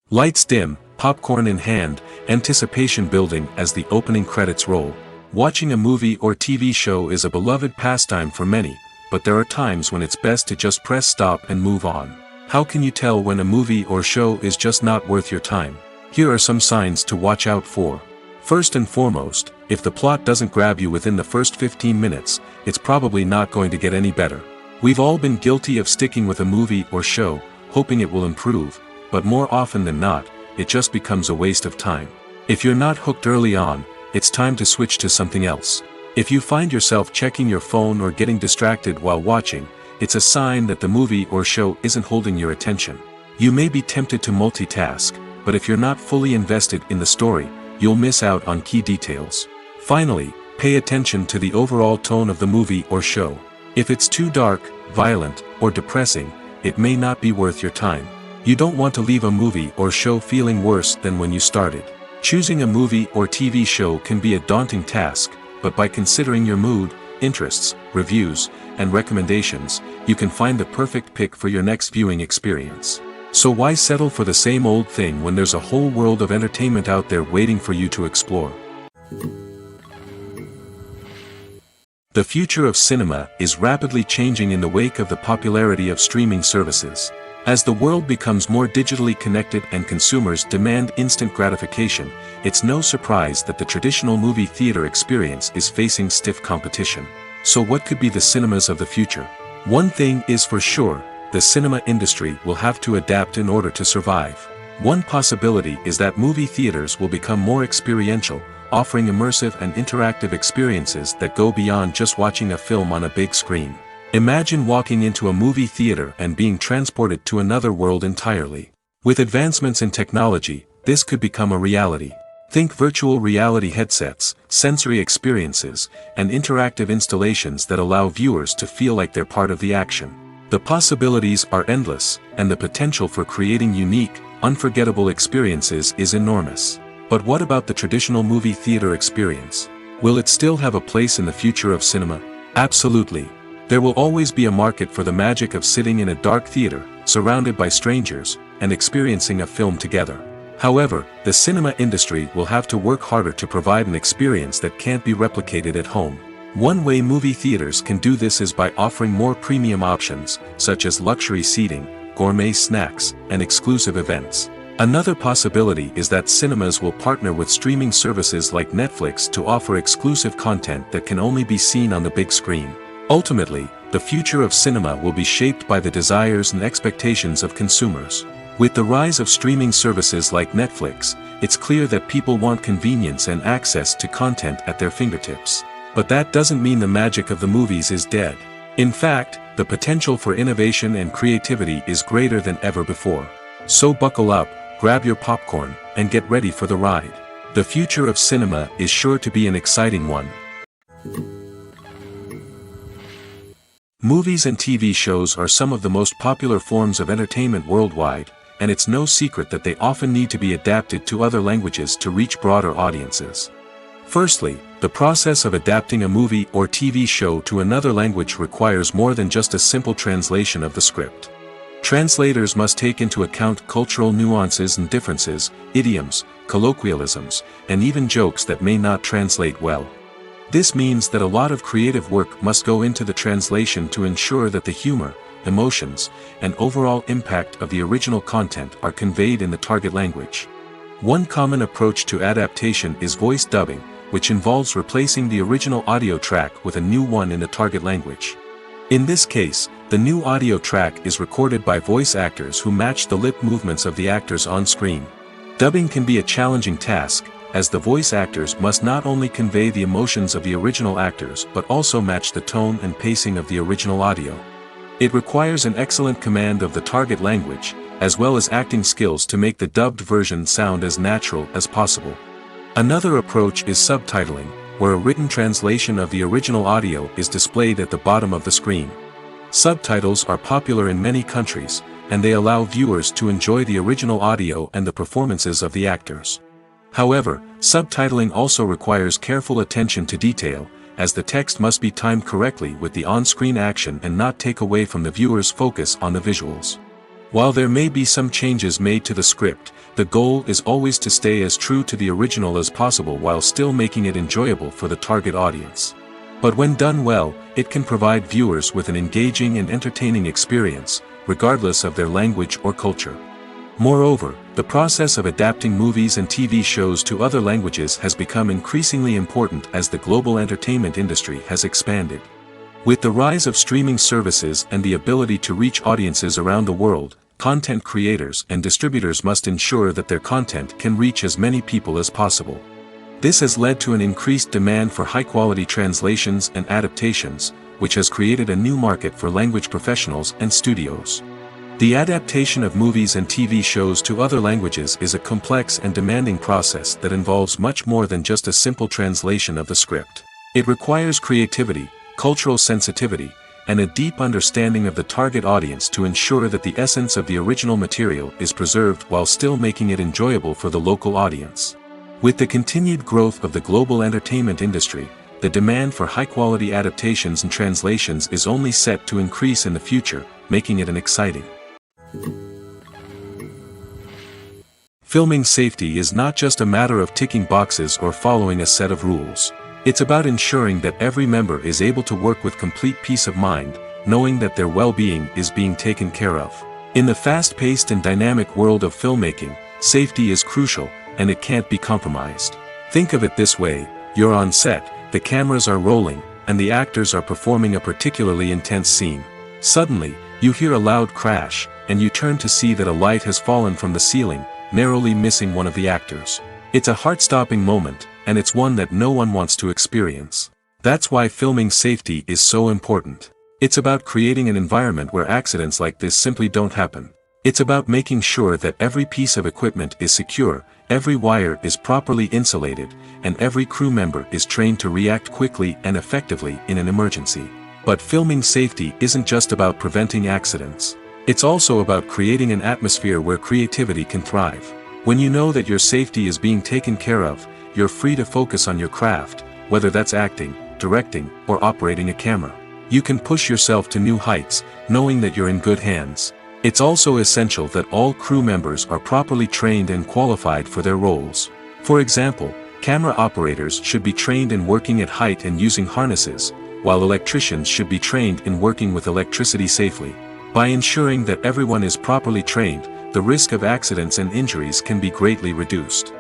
Lights dim, popcorn in hand, anticipation building as the opening credits roll. Watching a movie or TV show is a beloved pastime for many, but there are times when it's best to just press stop and move on. How can you tell when a movie or show is just not worth your time? Here are some signs to watch out for. First and foremost, if the plot doesn't grab you within the first 15 minutes, it's probably not going to get any better. We've all been guilty of sticking with a movie or show, hoping it will improve, but more often than not, it just becomes a waste of time. If you're not hooked early on, it's time to switch to something else. If you find yourself checking your phone or getting distracted while watching, it's a sign that the movie or show isn't holding your attention. You may be tempted to multitask, but if you're not fully invested in the story, you'll miss out on key details. Finally, pay attention to the overall tone of the movie or show. If it's too dark, violent, or depressing, it may not be worth your time. You don't want to leave a movie or show feeling worse than when you started. Choosing a movie or TV show can be a daunting task, but by considering your mood, interests, reviews, and recommendations, you can find the perfect pick for your next viewing experience. So why settle for the same old thing when there's a whole world of entertainment out there waiting for you to explore? The future of cinema is rapidly changing in the wake of the popularity of streaming services. As the world becomes more digitally connected and consumers demand instant gratification, it's no surprise that the traditional movie theater experience is facing stiff competition. So what could be the cinemas of the future? One thing is for sure, the cinema industry will have to adapt in order to survive. One possibility is that movie theaters will become more experiential, offering immersive and interactive experiences that go beyond just watching a film on a big screen. Imagine walking into a movie theater and being transported to another world entirely. With advancements in technology, this could become a reality. Think virtual reality headsets, sensory experiences, and interactive installations that allow viewers to feel like they're part of the action. The possibilities are endless, and the potential for creating unique, unforgettable experiences is enormous. But what about the traditional movie theater experience? Will it still have a place in the future of cinema? Absolutely. There will always be a market for the magic of sitting in a dark theater, surrounded by strangers, and experiencing a film together. However, the cinema industry will have to work harder to provide an experience that can't be replicated at home. One way movie theaters can do this is by offering more premium options, such as luxury seating, gourmet snacks, and exclusive events. Another possibility is that cinemas will partner with streaming services like Netflix to offer exclusive content that can only be seen on the big screen. Ultimately, the future of cinema will be shaped by the desires and expectations of consumers. With the rise of streaming services like Netflix, it's clear that people want convenience and access to content at their fingertips. But that doesn't mean the magic of the movies is dead. In fact, the potential for innovation and creativity is greater than ever before. So buckle up, grab your popcorn, and get ready for the ride. The future of cinema is sure to be an exciting one. Movies and TV shows are some of the most popular forms of entertainment worldwide, and it's no secret that they often need to be adapted to other languages to reach broader audiences. Firstly, the process of adapting a movie or TV show to another language requires more than just a simple translation of the script. Translators must take into account cultural nuances and differences, idioms, colloquialisms, and even jokes that may not translate well. This means that a lot of creative work must go into the translation to ensure that the humor, emotions, and overall impact of the original content are conveyed in the target language. One common approach to adaptation is voice dubbing, which involves replacing the original audio track with a new one in the target language. In this case, the new audio track is recorded by voice actors who match the lip movements of the actors on screen. Dubbing can be a challenging task, as the voice actors must not only convey the emotions of the original actors but also match the tone and pacing of the original audio. It requires an excellent command of the target language, as well as acting skills to make the dubbed version sound as natural as possible. Another approach is subtitling, where a written translation of the original audio is displayed at the bottom of the screen. Subtitles are popular in many countries, and they allow viewers to enjoy the original audio and the performances of the actors. However, subtitling also requires careful attention to detail, as the text must be timed correctly with the on-screen action and not take away from the viewer's focus on the visuals. While there may be some changes made to the script, the goal is always to stay as true to the original as possible while still making it enjoyable for the target audience. But when done well, it can provide viewers with an engaging and entertaining experience, regardless of their language or culture. Moreover, the process of adapting movies and TV shows to other languages has become increasingly important as the global entertainment industry has expanded. With the rise of streaming services and the ability to reach audiences around the world, content creators and distributors must ensure that their content can reach as many people as possible. This has led to an increased demand for high-quality translations and adaptations, which has created a new market for language professionals and studios. The adaptation of movies and TV shows to other languages is a complex and demanding process that involves much more than just a simple translation of the script. It requires creativity, cultural sensitivity, and a deep understanding of the target audience to ensure that the essence of the original material is preserved while still making it enjoyable for the local audience. With the continued growth of the global entertainment industry, the demand for high-quality adaptations and translations is only set to increase in the future, making it an exciting. Filming safety is not just a matter of ticking boxes or following a set of rules. It's about ensuring that every member is able to work with complete peace of mind, knowing that their well-being is being taken care of. In the fast-paced and dynamic world of filmmaking, safety is crucial, and it can't be compromised. Think of it this way: you're on set, the cameras are rolling, and the actors are performing a particularly intense scene. Suddenly, you hear a loud crash, and you turn to see that a light has fallen from the ceiling, narrowly missing one of the actors. It's a heart-stopping moment, and it's one that no one wants to experience. That's why filming safety is so important. It's about creating an environment where accidents like this simply don't happen. It's about making sure that every piece of equipment is secure, every wire is properly insulated, and every crew member is trained to react quickly and effectively in an emergency. But filming safety isn't just about preventing accidents. It's also about creating an atmosphere where creativity can thrive. When you know that your safety is being taken care of, you're free to focus on your craft, whether that's acting, directing, or operating a camera. You can push yourself to new heights, knowing that you're in good hands. It's also essential that all crew members are properly trained and qualified for their roles. For example, camera operators should be trained in working at height and using harnesses, while electricians should be trained in working with electricity safely. By ensuring that everyone is properly trained, the risk of accidents and injuries can be greatly reduced.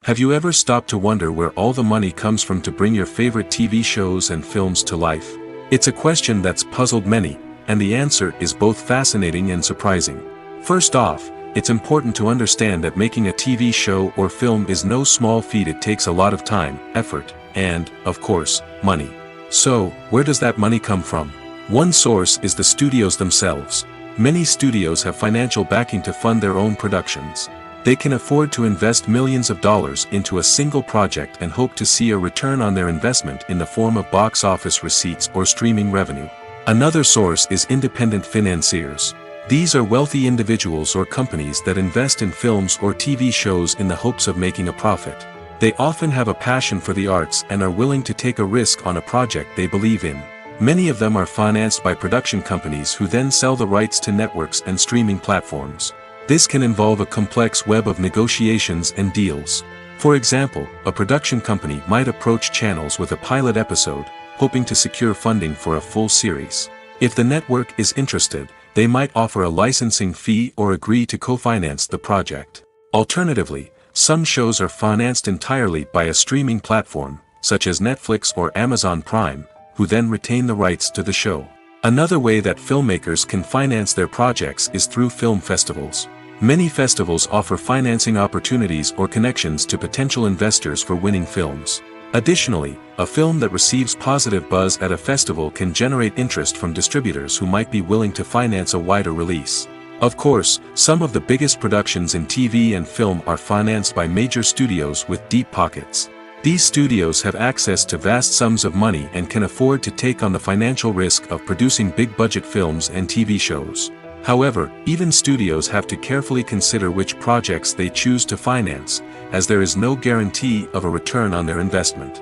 Have you ever stopped to wonder where all the money comes from to bring your favorite TV shows and films to life? It's a question that's puzzled many, and the answer is both fascinating and surprising. First off, it's important to understand that making a TV show or film is no small feat. It takes a lot of time, effort, and, of course, money. So, where does that money come from? One source is the studios themselves. Many studios have financial backing to fund their own productions. They can afford to invest millions of dollars into a single project and hope to see a return on their investment in the form of box office receipts or streaming revenue. Another source is independent financiers. These are wealthy individuals or companies that invest in films or TV shows in the hopes of making a profit. They often have a passion for the arts and are willing to take a risk on a project they believe in. Many of them are financed by production companies who then sell the rights to networks and streaming platforms. This can involve a complex web of negotiations and deals. For example, a production company might approach channels with a pilot episode, hoping to secure funding for a full series. If the network is interested, they might offer a licensing fee or agree to co-finance the project. Alternatively, some shows are financed entirely by a streaming platform, such as Netflix or Amazon Prime, who then retain the rights to the show. Another way that filmmakers can finance their projects is through film festivals. Many festivals offer financing opportunities or connections to potential investors for winning films. Additionally, a film that receives positive buzz at a festival can generate interest from distributors who might be willing to finance a wider release. Of course, some of the biggest productions in TV and film are financed by major studios with deep pockets. These studios have access to vast sums of money and can afford to take on the financial risk of producing big-budget films and TV shows. However, even studios have to carefully consider which projects they choose to finance, as there is no guarantee of a return on their investment.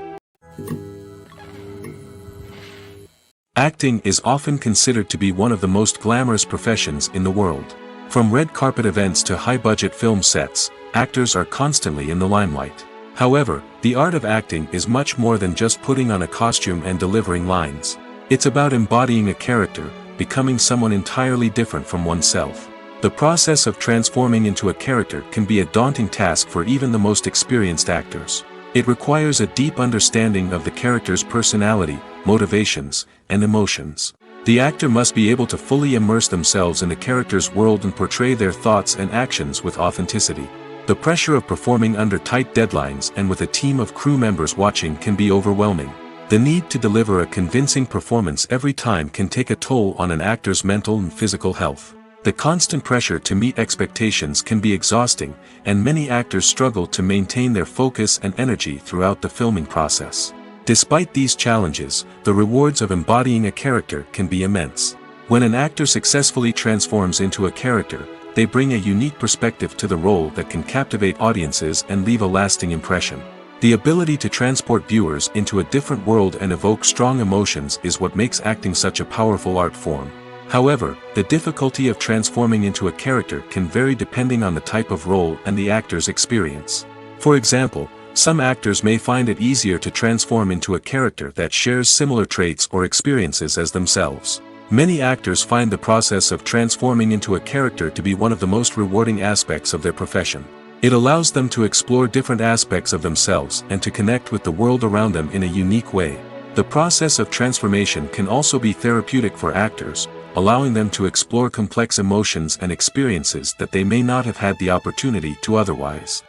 Acting is often considered to be one of the most glamorous professions in the world. From red carpet events to high-budget film sets, actors are constantly in the limelight. However, the art of acting is much more than just putting on a costume and delivering lines. It's about embodying a character, becoming someone entirely different from oneself. The process of transforming into a character can be a daunting task for even the most experienced actors. It requires a deep understanding of the character's personality, motivations, and emotions. The actor must be able to fully immerse themselves in the character's world and portray their thoughts and actions with authenticity. The pressure of performing under tight deadlines and with a team of crew members watching can be overwhelming. The need to deliver a convincing performance every time can take a toll on an actor's mental and physical health. The constant pressure to meet expectations can be exhausting, and many actors struggle to maintain their focus and energy throughout the filming process. Despite these challenges, the rewards of embodying a character can be immense. When an actor successfully transforms into a character, they bring a unique perspective to the role that can captivate audiences and leave a lasting impression. The ability to transport viewers into a different world and evoke strong emotions is what makes acting such a powerful art form. However, the difficulty of transforming into a character can vary depending on the type of role and the actor's experience. For example, some actors may find it easier to transform into a character that shares similar traits or experiences as themselves. Many actors find the process of transforming into a character to be one of the most rewarding aspects of their profession. It allows them to explore different aspects of themselves and to connect with the world around them in a unique way. The process of transformation can also be therapeutic for actors, allowing them to explore complex emotions and experiences that they may not have had the opportunity to otherwise.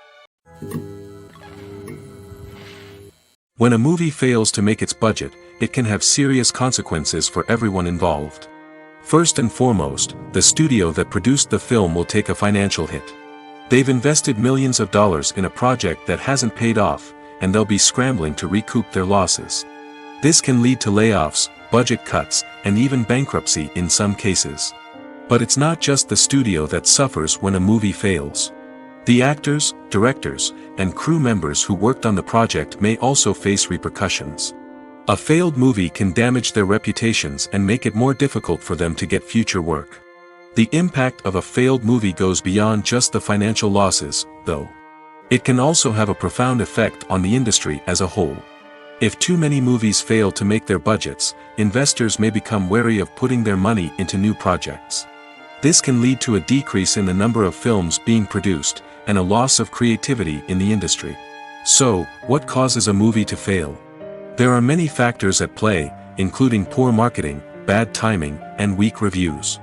When a movie fails to make its budget, it can have serious consequences for everyone involved. First and foremost, the studio that produced the film will take a financial hit. They've invested millions of dollars in a project that hasn't paid off, and they'll be scrambling to recoup their losses. This can lead to layoffs, budget cuts, and even bankruptcy in some cases. But it's not just the studio that suffers when a movie fails. The actors, directors, and crew members who worked on the project may also face repercussions. A failed movie can damage their reputations and make it more difficult for them to get future work. The impact of a failed movie goes beyond just the financial losses, though. It can also have a profound effect on the industry as a whole. If too many movies fail to make their budgets, investors may become wary of putting their money into new projects. This can lead to a decrease in the number of films being produced, and a loss of creativity in the industry. So, what causes a movie to fail? There are many factors at play, including poor marketing, bad timing, and weak reviews.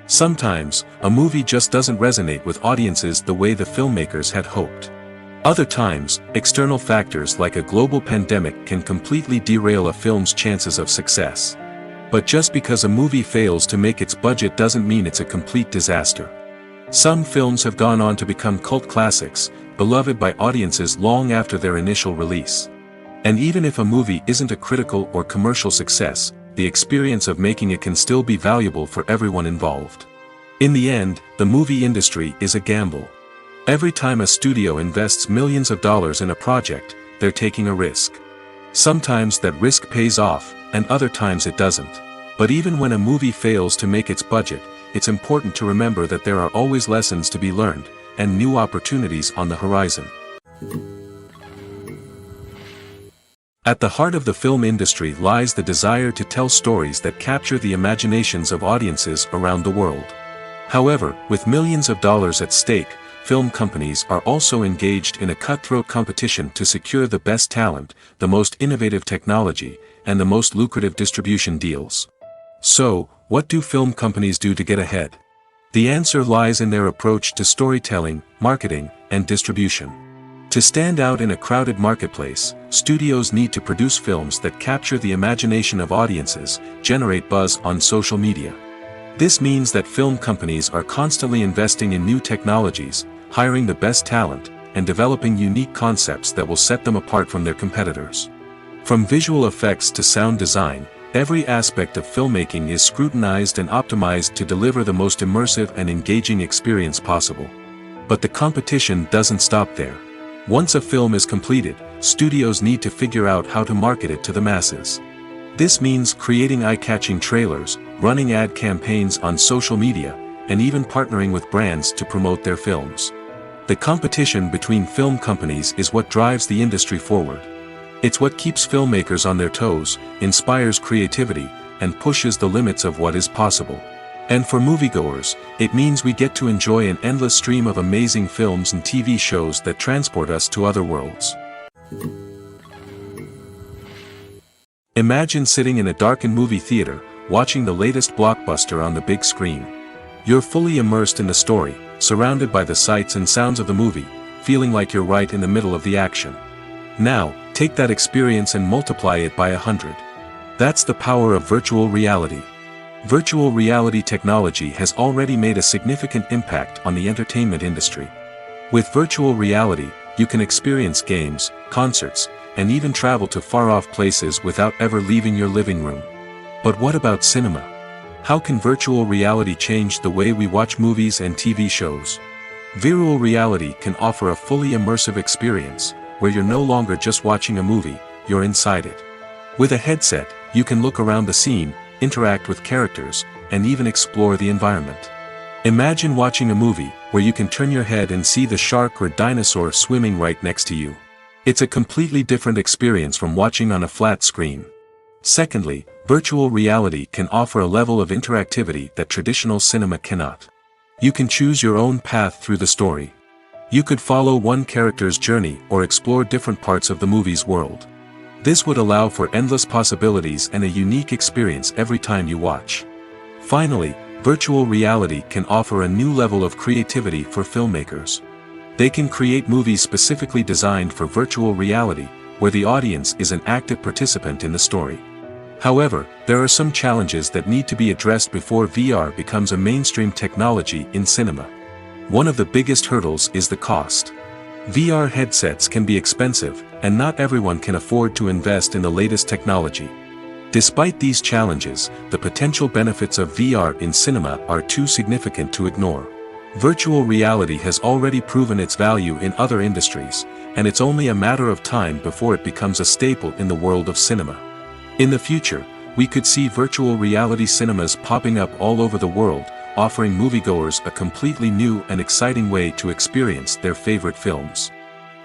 Sometimes, a movie just doesn't resonate with audiences the way the filmmakers had hoped. Other times, external factors like a global pandemic can completely derail a film's chances of success. But just because a movie fails to make its budget doesn't mean it's a complete disaster. Some films have gone on to become cult classics, beloved by audiences long after their initial release. And even if a movie isn't a critical or commercial success, the experience of making it can still be valuable for everyone involved. In the end, the movie industry is a gamble. Every time a studio invests millions of dollars in a project, they're taking a risk. Sometimes that risk pays off, and other times it doesn't. But even when a movie fails to make its budget, it's important to remember that there are always lessons to be learned, and new opportunities on the horizon. At the heart of the film industry lies the desire to tell stories that capture the imaginations of audiences around the world. However, with millions of dollars at stake, film companies are also engaged in a cutthroat competition to secure the best talent, the most innovative technology, and the most lucrative distribution deals. So, what do film companies do to get ahead? The answer lies in their approach to storytelling, marketing, and distribution. To stand out in a crowded marketplace, studios need to produce films that capture the imagination of audiences, generate buzz on social media. This means that film companies are constantly investing in new technologies, hiring the best talent, and developing unique concepts that will set them apart from their competitors. From visual effects to sound design, every aspect of filmmaking is scrutinized and optimized to deliver the most immersive and engaging experience possible. But the competition doesn't stop there. Once a film is completed, studios need to figure out how to market it to the masses. This means creating eye-catching trailers, running ad campaigns on social media, and even partnering with brands to promote their films. The competition between film companies is what drives the industry forward. It's what keeps filmmakers on their toes, inspires creativity, and pushes the limits of what is possible. And for moviegoers, it means we get to enjoy an endless stream of amazing films and TV shows that transport us to other worlds. Imagine sitting in a darkened movie theater, watching the latest blockbuster on the big screen. You're fully immersed in the story, surrounded by the sights and sounds of the movie, feeling like you're right in the middle of the action. Now, take that experience and multiply it by 100. That's the power of virtual reality. Virtual reality technology has already made a significant impact on the entertainment industry. With virtual reality, you can experience games, concerts, and even travel to far-off places without ever leaving your living room. But what about cinema? How can virtual reality change the way we watch movies and TV shows? Virtual reality can offer a fully immersive experience, where you're no longer just watching a movie, you're inside it. With a headset, you can look around the scene, interact with characters, and even explore the environment. Imagine watching a movie where you can turn your head and see the shark or dinosaur swimming right next to you. It's a completely different experience from watching on a flat screen. Secondly, virtual reality can offer a level of interactivity that traditional cinema cannot. You can choose your own path through the story. You could follow one character's journey or explore different parts of the movie's world. This would allow for endless possibilities and a unique experience every time you watch. Finally, virtual reality can offer a new level of creativity for filmmakers. They can create movies specifically designed for virtual reality, where the audience is an active participant in the story. However, there are some challenges that need to be addressed before VR becomes a mainstream technology in cinema. One of the biggest hurdles is the cost. VR headsets can be expensive, and not everyone can afford to invest in the latest technology. Despite these challenges, the potential benefits of VR in cinema are too significant to ignore. Virtual reality has already proven its value in other industries, and it's only a matter of time before it becomes a staple in the world of cinema. In the future, we could see virtual reality cinemas popping up all over the world, offering moviegoers a completely new and exciting way to experience their favorite films.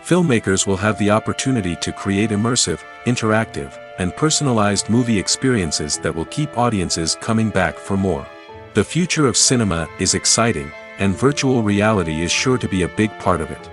Filmmakers will have the opportunity to create immersive, interactive, and personalized movie experiences that will keep audiences coming back for more. The future of cinema is exciting, and virtual reality is sure to be a big part of it.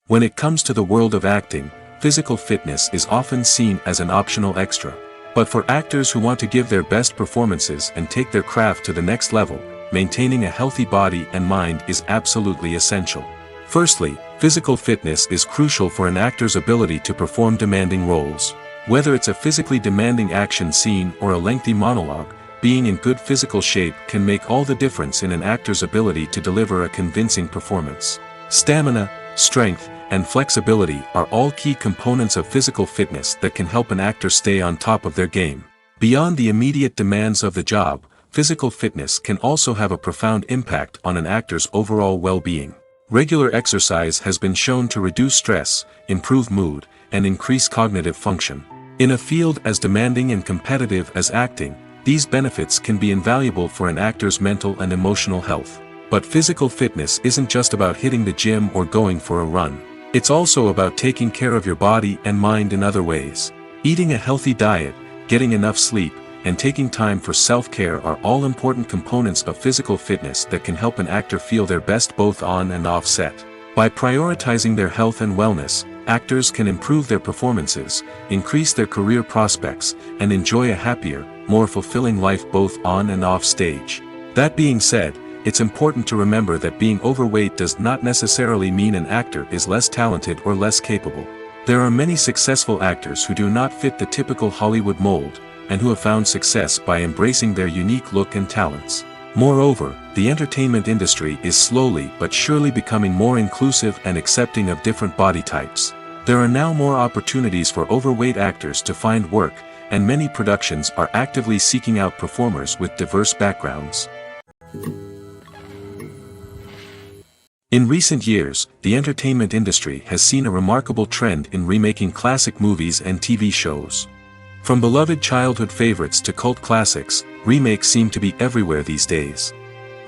When it comes to the world of acting, physical fitness is often seen as an optional extra. But for actors who want to give their best performances and take their craft to the next level, maintaining a healthy body and mind is absolutely essential. Firstly, physical fitness is crucial for an actor's ability to perform demanding roles. Whether it's a physically demanding action scene or a lengthy monologue, being in good physical shape can make all the difference in an actor's ability to deliver a convincing performance. Stamina, strength, and flexibility are all key components of physical fitness that can help an actor stay on top of their game. Beyond the immediate demands of the job, physical fitness can also have a profound impact on an actor's overall well-being. Regular exercise has been shown to reduce stress, improve mood, and increase cognitive function. In a field as demanding and competitive as acting, these benefits can be invaluable for an actor's mental and emotional health. But physical fitness isn't just about hitting the gym or going for a run. It's also about taking care of your body and mind in other ways. Eating a healthy diet, getting enough sleep, and taking time for self-care are all important components of physical fitness that can help an actor feel their best both on and off set. By prioritizing their health and wellness, actors can improve their performances, increase their career prospects, and enjoy a happier, more fulfilling life both on and off stage. That being said, it's important to remember that being overweight does not necessarily mean an actor is less talented or less capable. There are many successful actors who do not fit the typical Hollywood mold, and who have found success by embracing their unique look and talents. Moreover, the entertainment industry is slowly but surely becoming more inclusive and accepting of different body types. There are now more opportunities for overweight actors to find work, and many productions are actively seeking out performers with diverse backgrounds. In recent years, the entertainment industry has seen a remarkable trend in remaking classic movies and TV shows. From beloved childhood favorites to cult classics, remakes seem to be everywhere these days.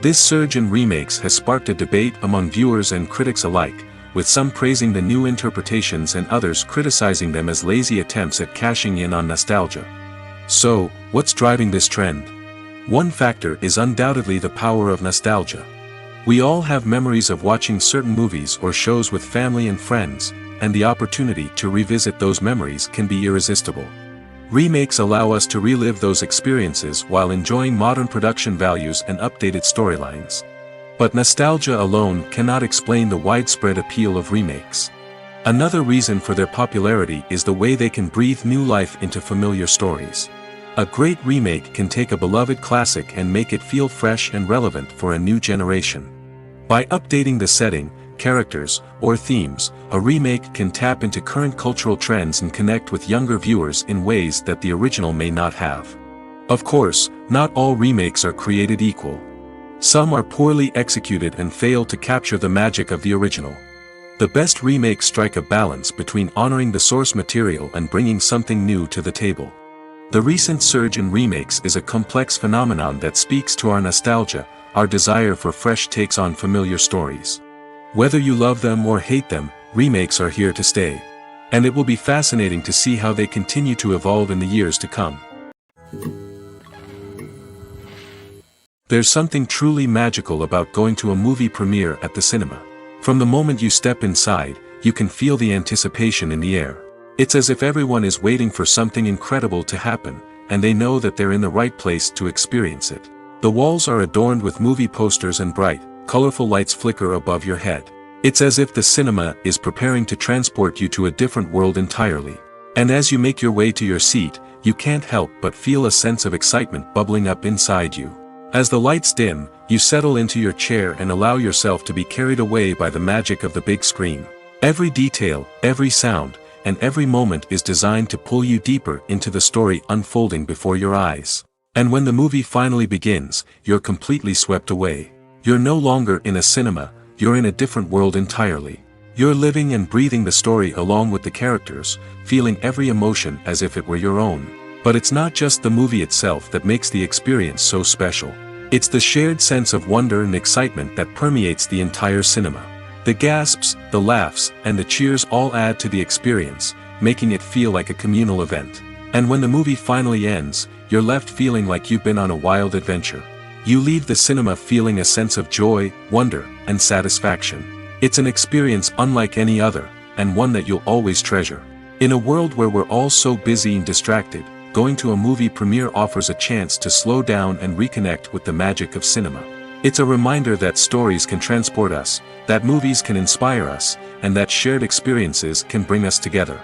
This surge in remakes has sparked a debate among viewers and critics alike, with some praising the new interpretations and others criticizing them as lazy attempts at cashing in on nostalgia. So, what's driving this trend? One factor is undoubtedly the power of nostalgia. We all have memories of watching certain movies or shows with family and friends, and the opportunity to revisit those memories can be irresistible. Remakes allow us to relive those experiences while enjoying modern production values and updated storylines. But nostalgia alone cannot explain the widespread appeal of remakes. Another reason for their popularity is the way they can breathe new life into familiar stories. A great remake can take a beloved classic and make it feel fresh and relevant for a new generation. By updating the setting, characters, or themes, a remake can tap into current cultural trends and connect with younger viewers in ways that the original may not have. Of course, not all remakes are created equal. Some are poorly executed and fail to capture the magic of the original. The best remakes strike a balance between honoring the source material and bringing something new to the table. The recent surge in remakes is a complex phenomenon that speaks to our nostalgia, our desire for fresh takes on familiar stories. Whether you love them or hate them, remakes are here to stay. And it will be fascinating to see how they continue to evolve in the years to come. There's something truly magical about going to a movie premiere at the cinema. From the moment you step inside, you can feel the anticipation in the air. It's as if everyone is waiting for something incredible to happen, and they know that they're in the right place to experience it. The walls are adorned with movie posters and bright, colorful lights flicker above your head. It's as if the cinema is preparing to transport you to a different world entirely. And as you make your way to your seat, you can't help but feel a sense of excitement bubbling up inside you. As the lights dim, you settle into your chair and allow yourself to be carried away by the magic of the big screen. Every detail, every sound, and every moment is designed to pull you deeper into the story unfolding before your eyes. And when the movie finally begins, you're completely swept away. You're no longer in a cinema, you're in a different world entirely. You're living and breathing the story along with the characters, feeling every emotion as if it were your own. But it's not just the movie itself that makes the experience so special. It's the shared sense of wonder and excitement that permeates the entire cinema. The gasps, the laughs, and the cheers all add to the experience, making it feel like a communal event. And when the movie finally ends, you're left feeling like you've been on a wild adventure. You leave the cinema feeling a sense of joy, wonder, and satisfaction. It's an experience unlike any other, and one that you'll always treasure. In a world where we're all so busy and distracted, going to a movie premiere offers a chance to slow down and reconnect with the magic of cinema. It's a reminder that stories can transport us, that movies can inspire us, and that shared experiences can bring us together.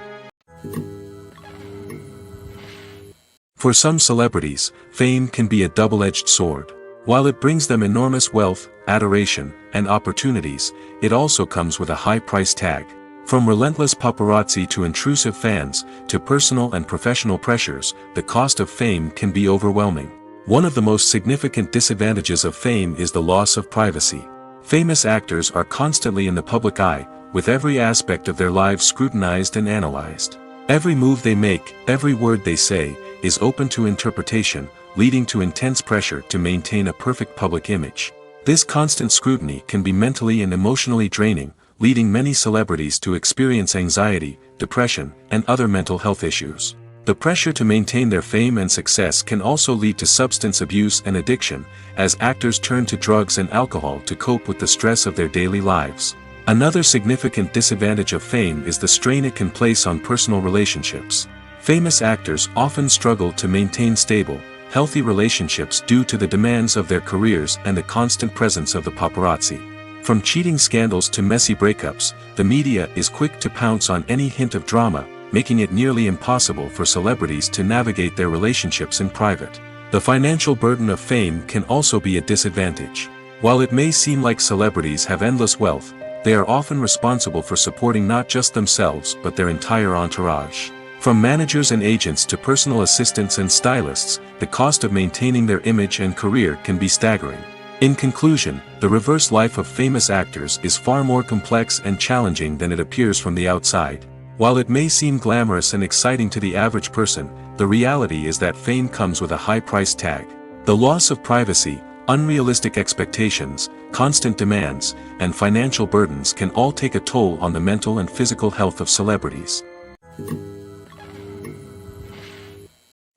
For some celebrities, fame can be a double-edged sword. While it brings them enormous wealth, adoration, and opportunities, it also comes with a high price tag. From relentless paparazzi to intrusive fans, to personal and professional pressures, the cost of fame can be overwhelming. One of the most significant disadvantages of fame is the loss of privacy. Famous actors are constantly in the public eye, with every aspect of their lives scrutinized and analyzed. Every move they make, every word they say, is open to interpretation, leading to intense pressure to maintain a perfect public image. This constant scrutiny can be mentally and emotionally draining, leading many celebrities to experience anxiety, depression, and other mental health issues. The pressure to maintain their fame and success can also lead to substance abuse and addiction, as actors turn to drugs and alcohol to cope with the stress of their daily lives. Another significant disadvantage of fame is the strain it can place on personal relationships. Famous actors often struggle to maintain stable, healthy relationships due to the demands of their careers and the constant presence of the paparazzi. From cheating scandals to messy breakups, the media is quick to pounce on any hint of drama, making it nearly impossible for celebrities to navigate their relationships in private. The financial burden of fame can also be a disadvantage. While it may seem like celebrities have endless wealth, they are often responsible for supporting not just themselves but their entire entourage. From managers and agents to personal assistants and stylists, the cost of maintaining their image and career can be staggering. In conclusion, the reverse life of famous actors is far more complex and challenging than it appears from the outside. While it may seem glamorous and exciting to the average person, the reality is that fame comes with a high price tag. The loss of privacy, unrealistic expectations, constant demands, and financial burdens can all take a toll on the mental and physical health of celebrities.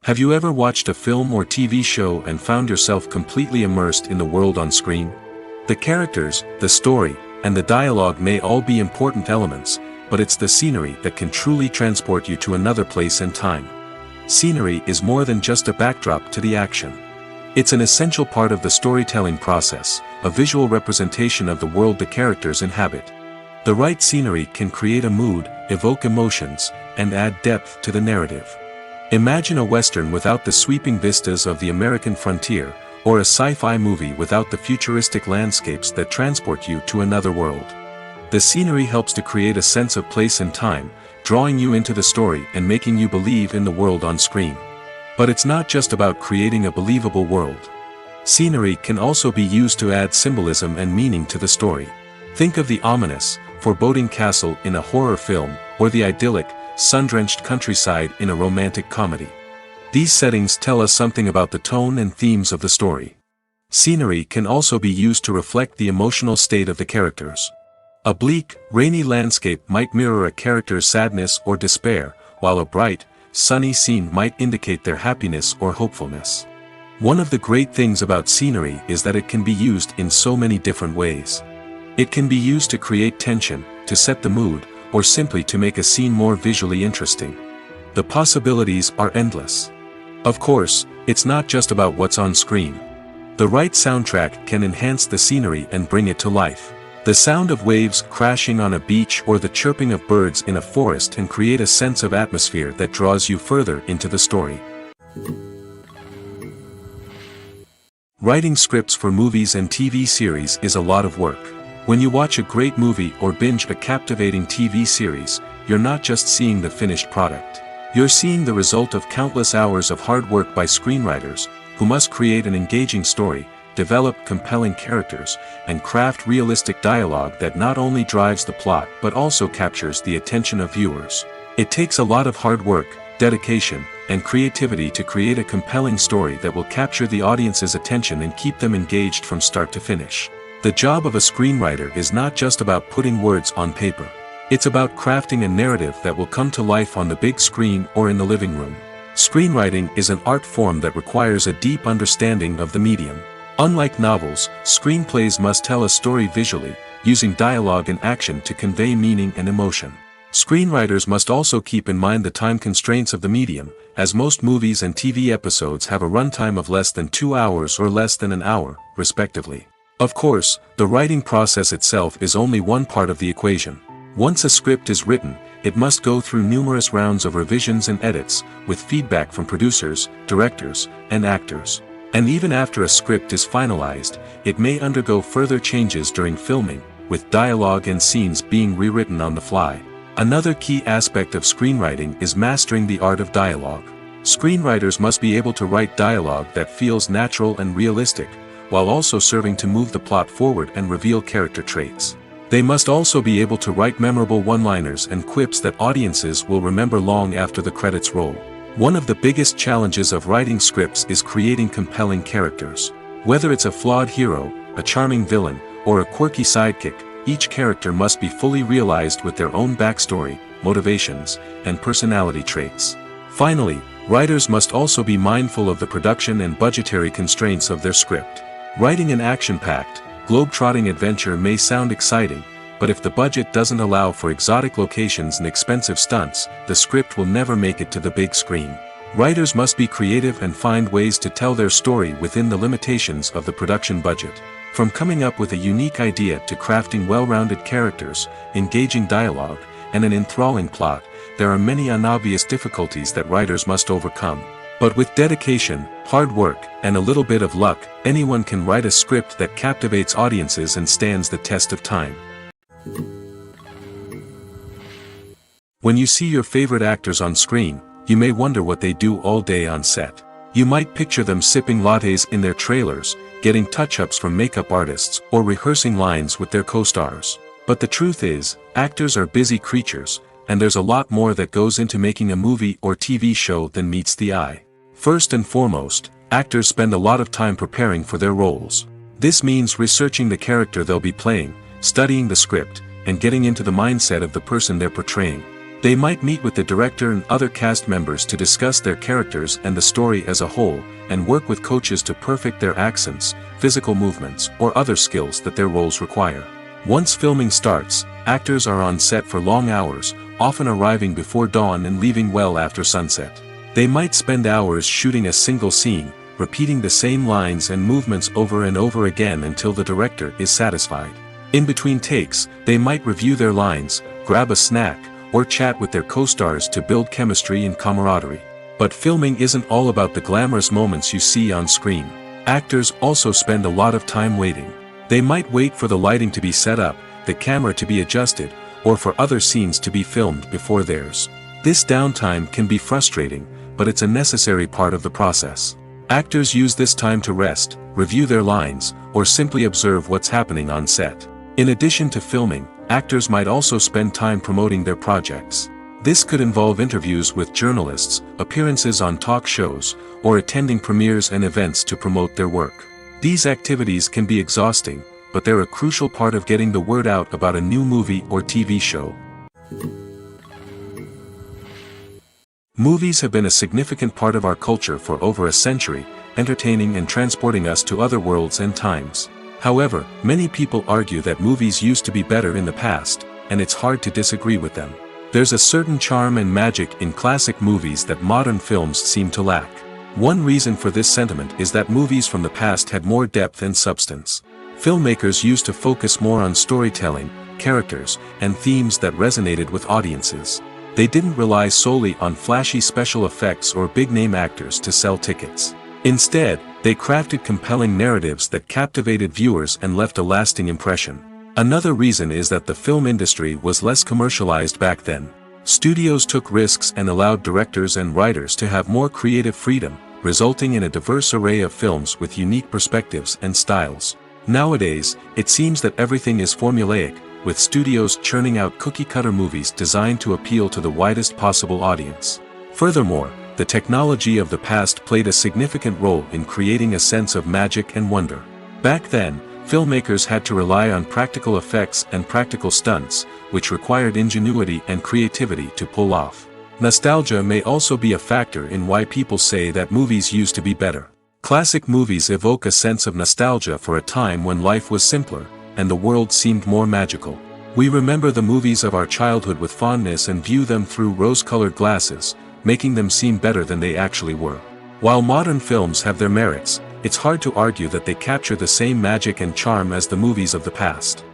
Have you ever watched a film or TV show and found yourself completely immersed in the world on screen? The characters, the story, and the dialogue may all be important elements, but it's the scenery that can truly transport you to another place and time. Scenery is more than just a backdrop to the action. It's an essential part of the storytelling process, a visual representation of the world the characters inhabit. The right scenery can create a mood, evoke emotions, and add depth to the narrative. Imagine a Western without the sweeping vistas of the American frontier, or a sci-fi movie without the futuristic landscapes that transport you to another world. The scenery helps to create a sense of place and time, drawing you into the story and making you believe in the world on screen. But it's not just about creating a believable world. Scenery can also be used to add symbolism and meaning to the story. Think of the ominous, foreboding castle in a horror film, or the idyllic, sun-drenched countryside in a romantic comedy. These settings tell us something about the tone and themes of the story. Scenery can also be used to reflect the emotional state of the characters. A bleak, rainy landscape might mirror a character's sadness or despair, while a bright, sunny scene might indicate their happiness or hopefulness. One of the great things about scenery is that it can be used in so many different ways. It can be used to create tension, to set the mood, or simply to make a scene more visually interesting. The possibilities are endless. Of course, it's not just about what's on screen. The right soundtrack can enhance the scenery and bring it to life. The sound of waves crashing on a beach or the chirping of birds in a forest can create a sense of atmosphere that draws you further into the story. Writing scripts for movies and TV series is a lot of work. When you watch a great movie or binge a captivating TV series, you're not just seeing the finished product. You're seeing the result of countless hours of hard work by screenwriters, who must create an engaging story, develop compelling characters, and craft realistic dialogue that not only drives the plot but also captures the attention of viewers. It takes a lot of hard work, dedication, and creativity to create a compelling story that will capture the audience's attention and keep them engaged from start to finish. The job of a screenwriter is not just about putting words on paper. It's about crafting a narrative that will come to life on the big screen or in the living room. Screenwriting is an art form that requires a deep understanding of the medium. Unlike novels, screenplays must tell a story visually, using dialogue and action to convey meaning and emotion. Screenwriters must also keep in mind the time constraints of the medium, as most movies and TV episodes have a runtime of less than 2 hours or less than an hour, respectively. Of course, the writing process itself is only one part of the equation. Once a script is written, it must go through numerous rounds of revisions and edits, with feedback from producers, directors, and actors. And even after a script is finalized, it may undergo further changes during filming, with dialogue and scenes being rewritten on the fly. Another key aspect of screenwriting is mastering the art of dialogue. Screenwriters must be able to write dialogue that feels natural and realistic, while also serving to move the plot forward and reveal character traits. They must also be able to write memorable one-liners and quips that audiences will remember long after the credits roll. One of the biggest challenges of writing scripts is creating compelling characters. Whether it's a flawed hero, a charming villain, or a quirky sidekick, each character must be fully realized with their own backstory, motivations, and personality traits. Finally, writers must also be mindful of the production and budgetary constraints of their script. Writing an action-packed, globe-trotting adventure may sound exciting, but if the budget doesn't allow for exotic locations and expensive stunts, the script will never make it to the big screen. Writers must be creative and find ways to tell their story within the limitations of the production budget. From coming up with a unique idea to crafting well-rounded characters, engaging dialogue, and an enthralling plot, there are many unobvious difficulties that writers must overcome. But with dedication, hard work, and a little bit of luck, anyone can write a script that captivates audiences and stands the test of time. When you see your favorite actors on screen, you may wonder what they do all day on set. You might picture them sipping lattes in their trailers, getting touch-ups from makeup artists, or rehearsing lines with their co-stars. But the truth is, actors are busy creatures, and there's a lot more that goes into making a movie or TV show than meets the eye. First and foremost, actors spend a lot of time preparing for their roles. This means researching the character they'll be playing, studying the script, and getting into the mindset of the person they're portraying. They might meet with the director and other cast members to discuss their characters and the story as a whole, and work with coaches to perfect their accents, physical movements, or other skills that their roles require. Once filming starts, actors are on set for long hours, often arriving before dawn and leaving well after sunset. They might spend hours shooting a single scene, repeating the same lines and movements over and over again until the director is satisfied. In between takes, they might review their lines, grab a snack, or chat with their co-stars to build chemistry and camaraderie. But filming isn't all about the glamorous moments you see on screen. Actors also spend a lot of time waiting. They might wait for the lighting to be set up, the camera to be adjusted, or for other scenes to be filmed before theirs. This downtime can be frustrating, but it's a necessary part of the process. Actors use this time to rest, review their lines, or simply observe what's happening on set. In addition to filming, actors might also spend time promoting their projects. This could involve interviews with journalists, appearances on talk shows, or attending premieres and events to promote their work. These activities can be exhausting, but they're a crucial part of getting the word out about a new movie or TV show. Movies have been a significant part of our culture for over a century, entertaining and transporting us to other worlds and times. However, many people argue that movies used to be better in the past, and it's hard to disagree with them. There's a certain charm and magic in classic movies that modern films seem to lack. One reason for this sentiment is that movies from the past had more depth and substance. Filmmakers used to focus more on storytelling, characters, and themes that resonated with audiences. They didn't rely solely on flashy special effects or big-name actors to sell tickets. Instead, they crafted compelling narratives that captivated viewers and left a lasting impression. Another reason is that the film industry was less commercialized back then. Studios took risks and allowed directors and writers to have more creative freedom, resulting in a diverse array of films with unique perspectives and styles. Nowadays, it seems that everything is formulaic, with studios churning out cookie-cutter movies designed to appeal to the widest possible audience. Furthermore, the technology of the past played a significant role in creating a sense of magic and wonder. Back then, filmmakers had to rely on practical effects and practical stunts, which required ingenuity and creativity to pull off. Nostalgia may also be a factor in why people say that movies used to be better. Classic movies evoke a sense of nostalgia for a time when life was simpler, and the world seemed more magical. We remember the movies of our childhood with fondness and view them through rose-colored glasses, making them seem better than they actually were. While modern films have their merits, it's hard to argue that they capture the same magic and charm as the movies of the past.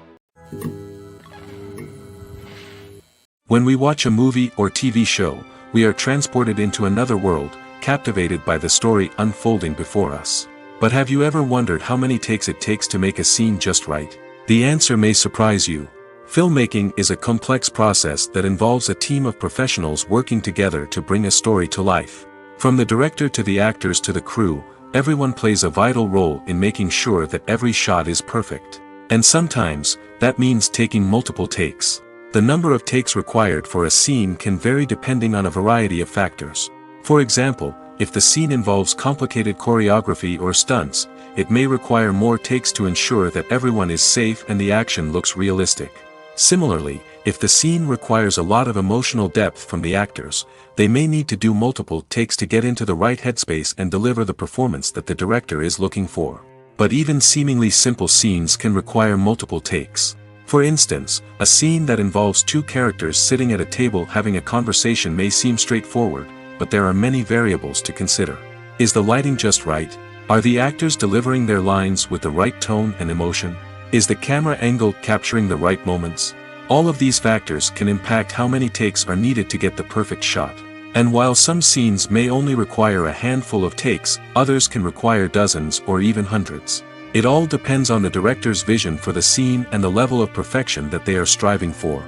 When we watch a movie or TV show, we are transported into another world, captivated by the story unfolding before us. But have you ever wondered how many takes it takes to make a scene just right? The answer may surprise you. Filmmaking is a complex process that involves a team of professionals working together to bring a story to life. From the director to the actors to the crew, everyone plays a vital role in making sure that every shot is perfect. And sometimes, that means taking multiple takes. The number of takes required for a scene can vary depending on a variety of factors. For example, if the scene involves complicated choreography or stunts, it may require more takes to ensure that everyone is safe and the action looks realistic. Similarly, if the scene requires a lot of emotional depth from the actors, they may need to do multiple takes to get into the right headspace and deliver the performance that the director is looking for. But even seemingly simple scenes can require multiple takes. For instance, a scene that involves two characters sitting at a table having a conversation may seem straightforward, but there are many variables to consider. Is the lighting just right? Are the actors delivering their lines with the right tone and emotion? Is the camera angle capturing the right moments? All of these factors can impact how many takes are needed to get the perfect shot. And while some scenes may only require a handful of takes, others can require dozens or even hundreds. It all depends on the director's vision for the scene and the level of perfection that they are striving for.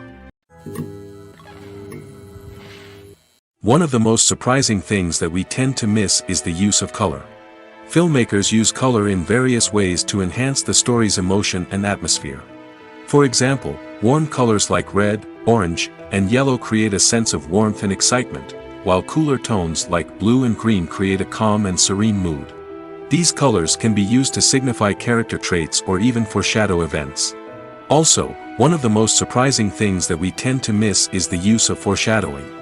One of the most surprising things that we tend to miss is the use of color. Filmmakers use color in various ways to enhance the story's emotion and atmosphere. For example, warm colors like red, orange, and yellow create a sense of warmth and excitement, while cooler tones like blue and green create a calm and serene mood. These colors can be used to signify character traits or even foreshadow events. Also, one of the most surprising things that we tend to miss is the use of foreshadowing.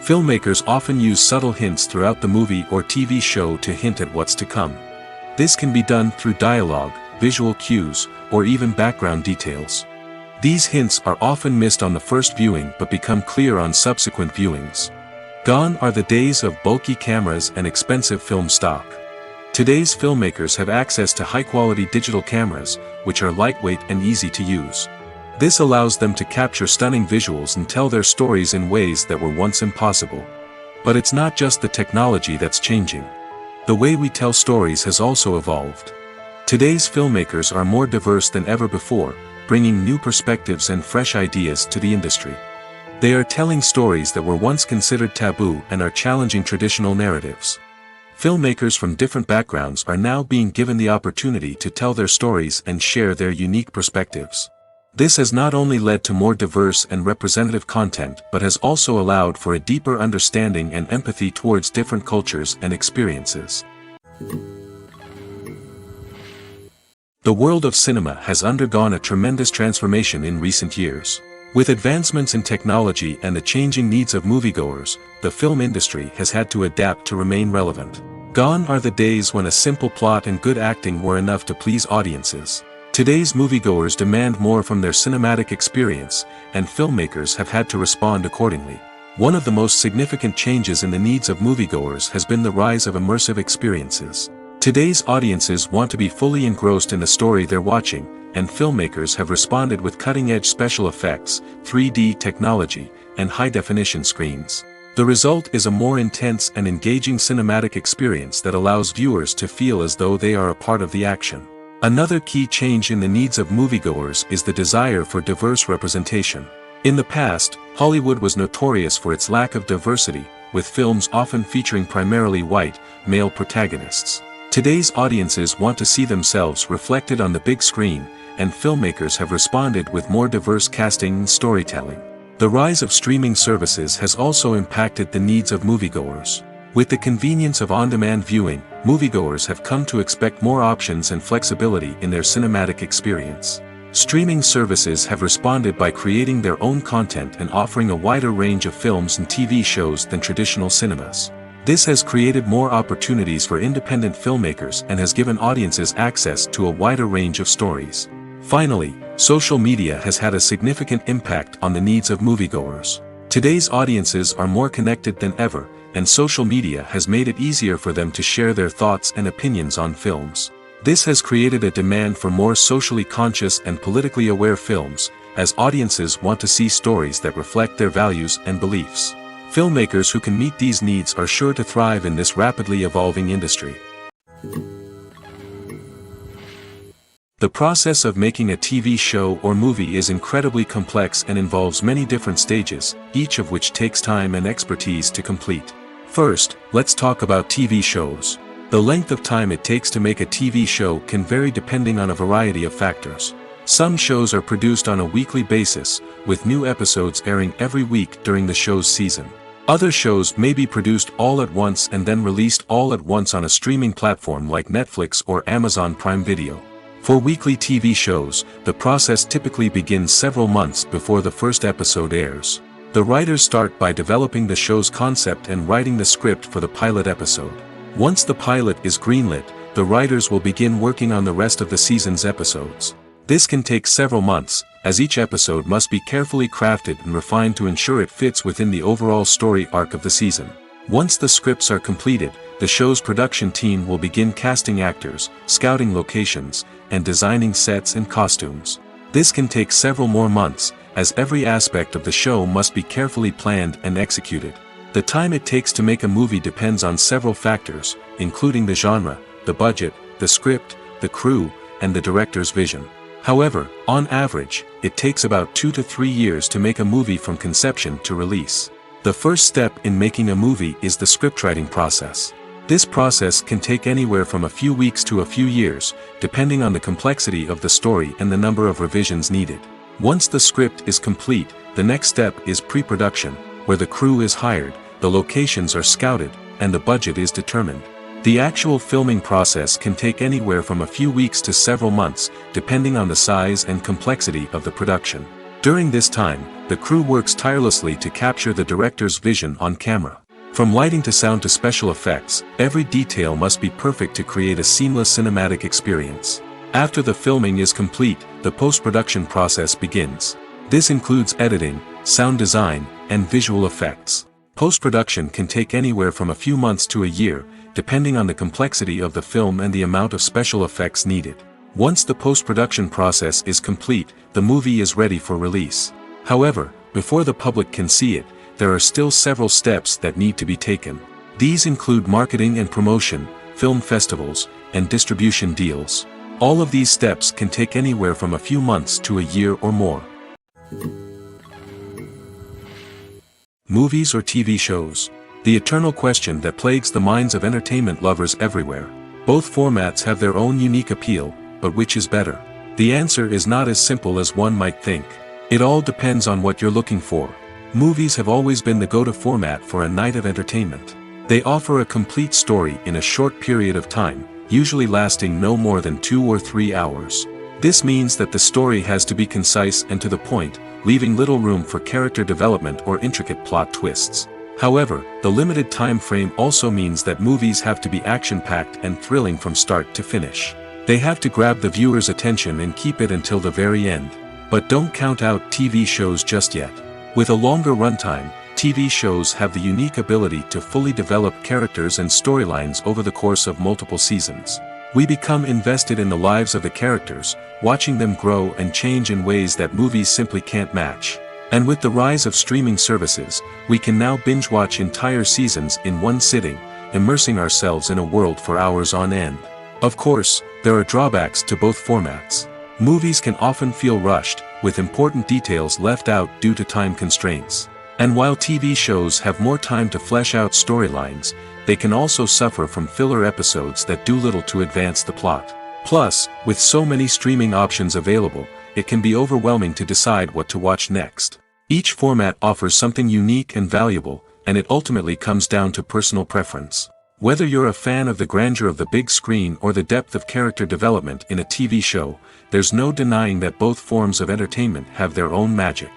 Filmmakers often use subtle hints throughout the movie or TV show to hint at what's to come. This can be done through dialogue, visual cues, or even background details. These hints are often missed on the first viewing but become clear on subsequent viewings. Gone are the days of bulky cameras and expensive film stock. Today's filmmakers have access to high-quality digital cameras, which are lightweight and easy to use. This allows them to capture stunning visuals and tell their stories in ways that were once impossible. But it's not just the technology that's changing. The way we tell stories has also evolved. Today's filmmakers are more diverse than ever before, bringing new perspectives and fresh ideas to the industry. They are telling stories that were once considered taboo and are challenging traditional narratives. Filmmakers from different backgrounds are now being given the opportunity to tell their stories and share their unique perspectives. This has not only led to more diverse and representative content but has also allowed for a deeper understanding and empathy towards different cultures and experiences. The world of cinema has undergone a tremendous transformation in recent years. With advancements in technology and the changing needs of moviegoers, the film industry has had to adapt to remain relevant. Gone are the days when a simple plot and good acting were enough to please audiences. Today's moviegoers demand more from their cinematic experience, and filmmakers have had to respond accordingly. One of the most significant changes in the needs of moviegoers has been the rise of immersive experiences. Today's audiences want to be fully engrossed in the story they're watching, and filmmakers have responded with cutting-edge special effects, 3D technology, and high-definition screens. The result is a more intense and engaging cinematic experience that allows viewers to feel as though they are a part of the action. Another key change in the needs of moviegoers is the desire for diverse representation. In the past, Hollywood was notorious for its lack of diversity, with films often featuring primarily white, male protagonists. Today's audiences want to see themselves reflected on the big screen, and filmmakers have responded with more diverse casting and storytelling. The rise of streaming services has also impacted the needs of moviegoers. With the convenience of on-demand viewing, moviegoers have come to expect more options and flexibility in their cinematic experience. Streaming services have responded by creating their own content and offering a wider range of films and TV shows than traditional cinemas. This has created more opportunities for independent filmmakers and has given audiences access to a wider range of stories. Finally, social media has had a significant impact on the needs of moviegoers. Today's audiences are more connected than ever, and social media has made it easier for them to share their thoughts and opinions on films. This has created a demand for more socially conscious and politically aware films, as audiences want to see stories that reflect their values and beliefs. Filmmakers who can meet these needs are sure to thrive in this rapidly evolving industry. The process of making a TV show or movie is incredibly complex and involves many different stages, each of which takes time and expertise to complete. First, let's talk about TV shows. The length of time it takes to make a TV show can vary depending on a variety of factors. Some shows are produced on a weekly basis, with new episodes airing every week during the show's season. Other shows may be produced all at once and then released all at once on a streaming platform like Netflix or Amazon Prime Video. For weekly TV shows, the process typically begins several months before the first episode airs. The writers start by developing the show's concept and writing the script for the pilot episode. Once the pilot is greenlit, the writers will begin working on the rest of the season's episodes. This can take several months, as each episode must be carefully crafted and refined to ensure it fits within the overall story arc of the season. Once the scripts are completed, the show's production team will begin casting actors, scouting locations, and designing sets and costumes. This can take several more months, as every aspect of the show must be carefully planned and executed. The time it takes to make a movie depends on several factors, including the genre, the budget, the script, the crew, and the director's vision. However, on average, it takes about 2 to 3 years to make a movie from conception to release. The first step in making a movie is the scriptwriting process. This process can take anywhere from a few weeks to a few years, depending on the complexity of the story and the number of revisions needed. Once the script is complete, the next step is pre-production, where the crew is hired, the locations are scouted, and the budget is determined. The actual filming process can take anywhere from a few weeks to several months, depending on the size and complexity of the production. During this time, the crew works tirelessly to capture the director's vision on camera. From lighting to sound to special effects, every detail must be perfect to create a seamless cinematic experience. After the filming is complete, the post-production process begins. This includes editing, sound design, and visual effects. Post-production can take anywhere from a few months to a year, depending on the complexity of the film and the amount of special effects needed. Once the post-production process is complete, the movie is ready for release. However, before the public can see it, there are still several steps that need to be taken. These include marketing and promotion, film festivals, and distribution deals. All of these steps can take anywhere from a few months to a year or more. Movies or TV shows? The eternal question that plagues the minds of entertainment lovers everywhere. Both formats have their own unique appeal, but which is better? The answer is not as simple as one might think. It all depends on what you're looking for. Movies have always been the go-to format for a night of entertainment. They offer a complete story in a short period of time, usually lasting no more than 2 or 3 hours. This means that the story has to be concise and to the point, leaving little room for character development or intricate plot twists. However, the limited time frame also means that movies have to be action-packed and thrilling from start to finish. They have to grab the viewer's attention and keep it until the very end. But don't count out TV shows just yet. With a longer runtime, TV shows have the unique ability to fully develop characters and storylines over the course of multiple seasons. We become invested in the lives of the characters, watching them grow and change in ways that movies simply can't match. And with the rise of streaming services, we can now binge-watch entire seasons in one sitting, immersing ourselves in a world for hours on end. Of course, there are drawbacks to both formats. Movies can often feel rushed, with important details left out due to time constraints. And while TV shows have more time to flesh out storylines, they can also suffer from filler episodes that do little to advance the plot. Plus, with so many streaming options available, it can be overwhelming to decide what to watch next. Each format offers something unique and valuable, and it ultimately comes down to personal preference. Whether you're a fan of the grandeur of the big screen or the depth of character development in a TV show, there's no denying that both forms of entertainment have their own magic.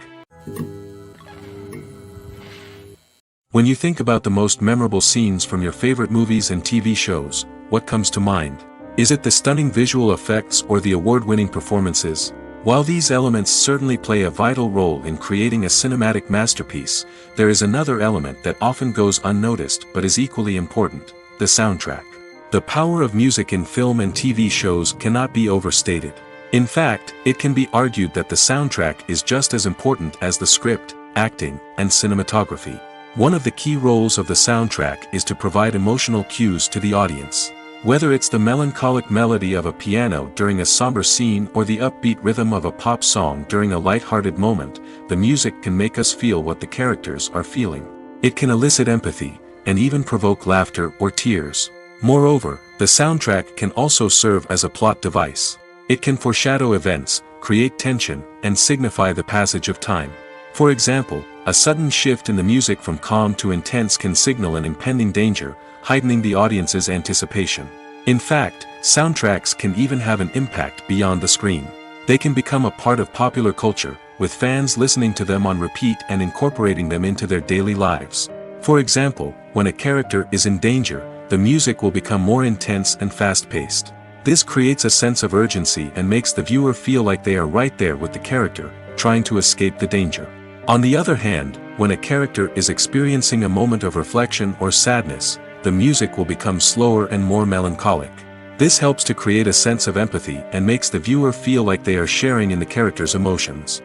When you think about the most memorable scenes from your favorite movies and TV shows, what comes to mind? Is it the stunning visual effects or the award-winning performances? While these elements certainly play a vital role in creating a cinematic masterpiece, there is another element that often goes unnoticed but is equally important: the soundtrack. The power of music in film and TV shows cannot be overstated. In fact, it can be argued that the soundtrack is just as important as the script, acting, and cinematography. One of the key roles of the soundtrack is to provide emotional cues to the audience. Whether it's the melancholic melody of a piano during a somber scene or the upbeat rhythm of a pop song during a light-hearted moment, the music can make us feel what the characters are feeling. It can elicit empathy, and even provoke laughter or tears. Moreover, the soundtrack can also serve as a plot device. It can foreshadow events, create tension, and signify the passage of time. For example, a sudden shift in the music from calm to intense can signal an impending danger, heightening the audience's anticipation. In fact, soundtracks can even have an impact beyond the screen. They can become a part of popular culture, with fans listening to them on repeat and incorporating them into their daily lives. For example, when a character is in danger, the music will become more intense and fast-paced. This creates a sense of urgency and makes the viewer feel like they are right there with the character, trying to escape the danger. On the other hand, when a character is experiencing a moment of reflection or sadness, the music will become slower and more melancholic. This helps to create a sense of empathy and makes the viewer feel like they are sharing in the character's emotions.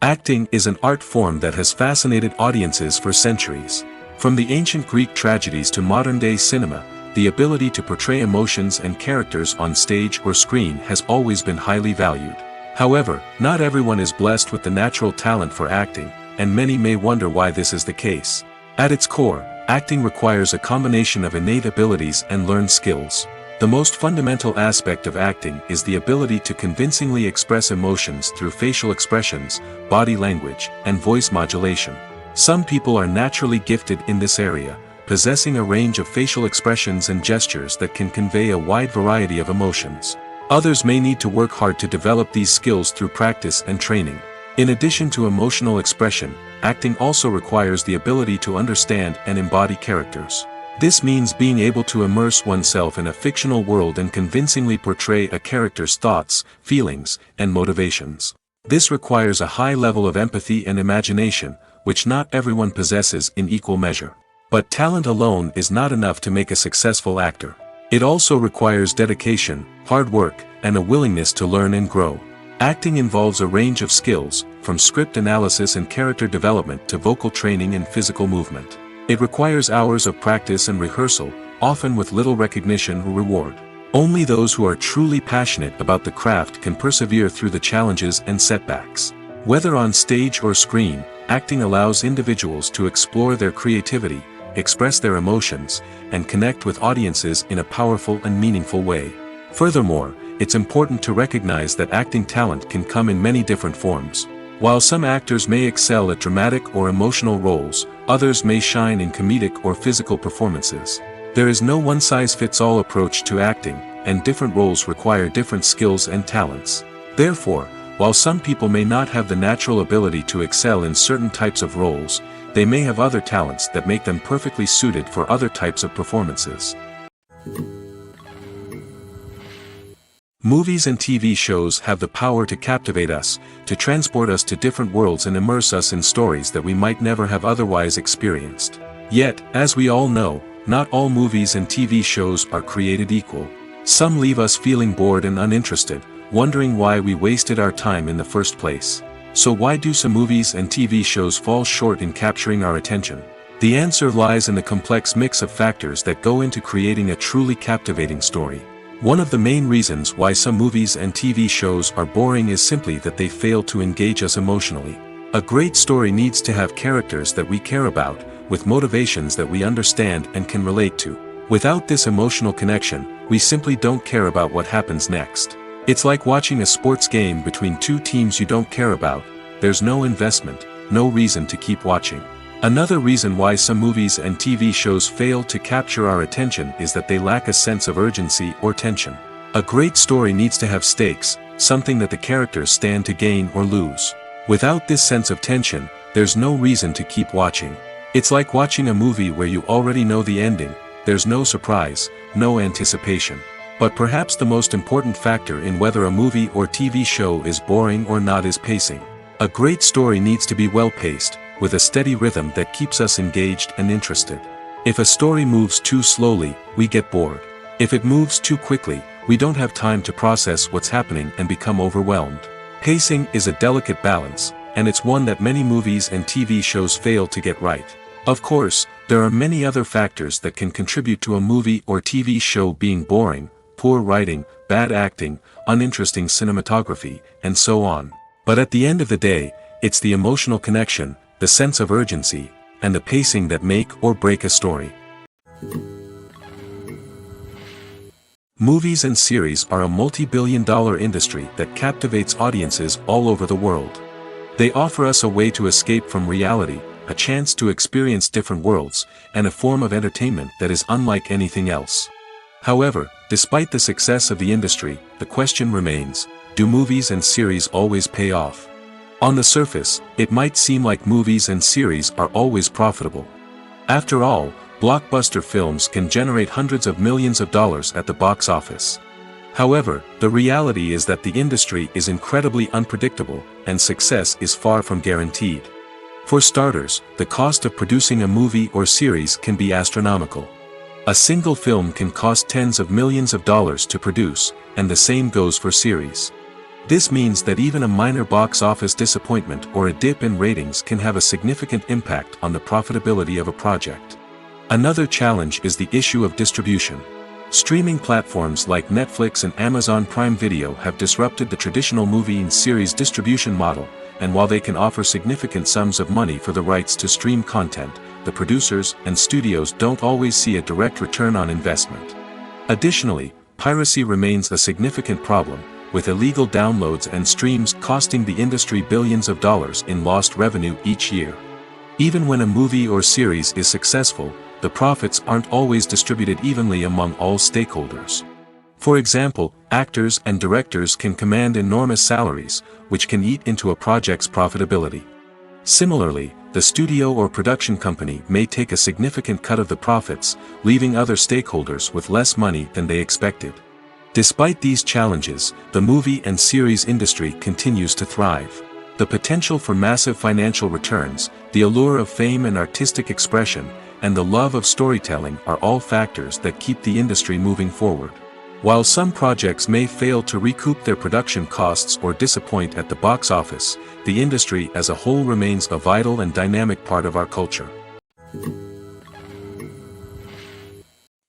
Acting is an art form that has fascinated audiences for centuries. From the ancient Greek tragedies to modern-day cinema, the ability to portray emotions and characters on stage or screen has always been highly valued. However, not everyone is blessed with the natural talent for acting, and many may wonder why this is the case. At its core, acting requires a combination of innate abilities and learned skills. The most fundamental aspect of acting is the ability to convincingly express emotions through facial expressions, body language, and voice modulation. Some people are naturally gifted in this area, possessing a range of facial expressions and gestures that can convey a wide variety of emotions. Others may need to work hard to develop these skills through practice and training. In addition to emotional expression, acting also requires the ability to understand and embody characters. This means being able to immerse oneself in a fictional world and convincingly portray a character's thoughts, feelings, and motivations. This requires a high level of empathy and imagination, which not everyone possesses in equal measure. But talent alone is not enough to make a successful actor. It also requires dedication, hard work, and a willingness to learn and grow. Acting involves a range of skills, from script analysis and character development to vocal training and physical movement. It requires hours of practice and rehearsal, often with little recognition or reward. Only those who are truly passionate about the craft can persevere through the challenges and setbacks. Whether on stage or screen, acting allows individuals to explore their creativity, express their emotions, and connect with audiences in a powerful and meaningful way. Furthermore, it's important to recognize that acting talent can come in many different forms. While some actors may excel at dramatic or emotional roles, others may shine in comedic or physical performances. There is no one-size-fits-all approach to acting, and different roles require different skills and talents. Therefore, while some people may not have the natural ability to excel in certain types of roles, they may have other talents that make them perfectly suited for other types of performances. Movies and TV shows have the power to captivate us, to transport us to different worlds and immerse us in stories that we might never have otherwise experienced. Yet, as we all know, not all movies and TV shows are created equal. Some leave us feeling bored and uninterested, wondering why we wasted our time in the first place. So why do some movies and TV shows fall short in capturing our attention? The answer lies in the complex mix of factors that go into creating a truly captivating story. One of the main reasons why some movies and TV shows are boring is simply that they fail to engage us emotionally. A great story needs to have characters that we care about, with motivations that we understand and can relate to. Without this emotional connection, we simply don't care about what happens next. It's like watching a sports game between two teams you don't care about. There's no investment, no reason to keep watching. Another reason why some movies and TV shows fail to capture our attention is that they lack a sense of urgency or tension. A great story needs to have stakes, something that the characters stand to gain or lose. Without this sense of tension, there's no reason to keep watching. It's like watching a movie where you already know the ending. There's no surprise, no anticipation. But perhaps the most important factor in whether a movie or TV show is boring or not is pacing. A great story needs to be well-paced, with a steady rhythm that keeps us engaged and interested. If a story moves too slowly, we get bored. If it moves too quickly, we don't have time to process what's happening and become overwhelmed. Pacing is a delicate balance, and it's one that many movies and TV shows fail to get right. Of course, there are many other factors that can contribute to a movie or TV show being boring: poor writing, bad acting, uninteresting cinematography, and so on. But at the end of the day, it's the emotional connection, the sense of urgency, and the pacing that make or break a story. Movies and series are a multi-billion-dollar industry that captivates audiences all over the world. They offer us a way to escape from reality, a chance to experience different worlds, and a form of entertainment that is unlike anything else. However, despite the success of the industry, the question remains: do movies and series always pay off? On the surface, it might seem like movies and series are always profitable. After all, blockbuster films can generate hundreds of millions of dollars at the box office. However, the reality is that the industry is incredibly unpredictable, and success is far from guaranteed. For starters, the cost of producing a movie or series can be astronomical. A single film can cost tens of millions of dollars to produce, and the same goes for series. This means that even a minor box office disappointment or a dip in ratings can have a significant impact on the profitability of a project. Another challenge is the issue of distribution. Streaming platforms like Netflix and Amazon Prime Video have disrupted the traditional movie and series distribution model, and while they can offer significant sums of money for the rights to stream content, the producers and studios don't always see a direct return on investment. Additionally, piracy remains a significant problem, with illegal downloads and streams costing the industry billions of dollars in lost revenue each year. Even when a movie or series is successful, the profits aren't always distributed evenly among all stakeholders. For example, actors and directors can command enormous salaries, which can eat into a project's profitability. Similarly, the studio or production company may take a significant cut of the profits, leaving other stakeholders with less money than they expected. Despite these challenges, the movie and series industry continues to thrive. The potential for massive financial returns, the allure of fame and artistic expression, and the love of storytelling are all factors that keep the industry moving forward. While some projects may fail to recoup their production costs or disappoint at the box office, the industry as a whole remains a vital and dynamic part of our culture.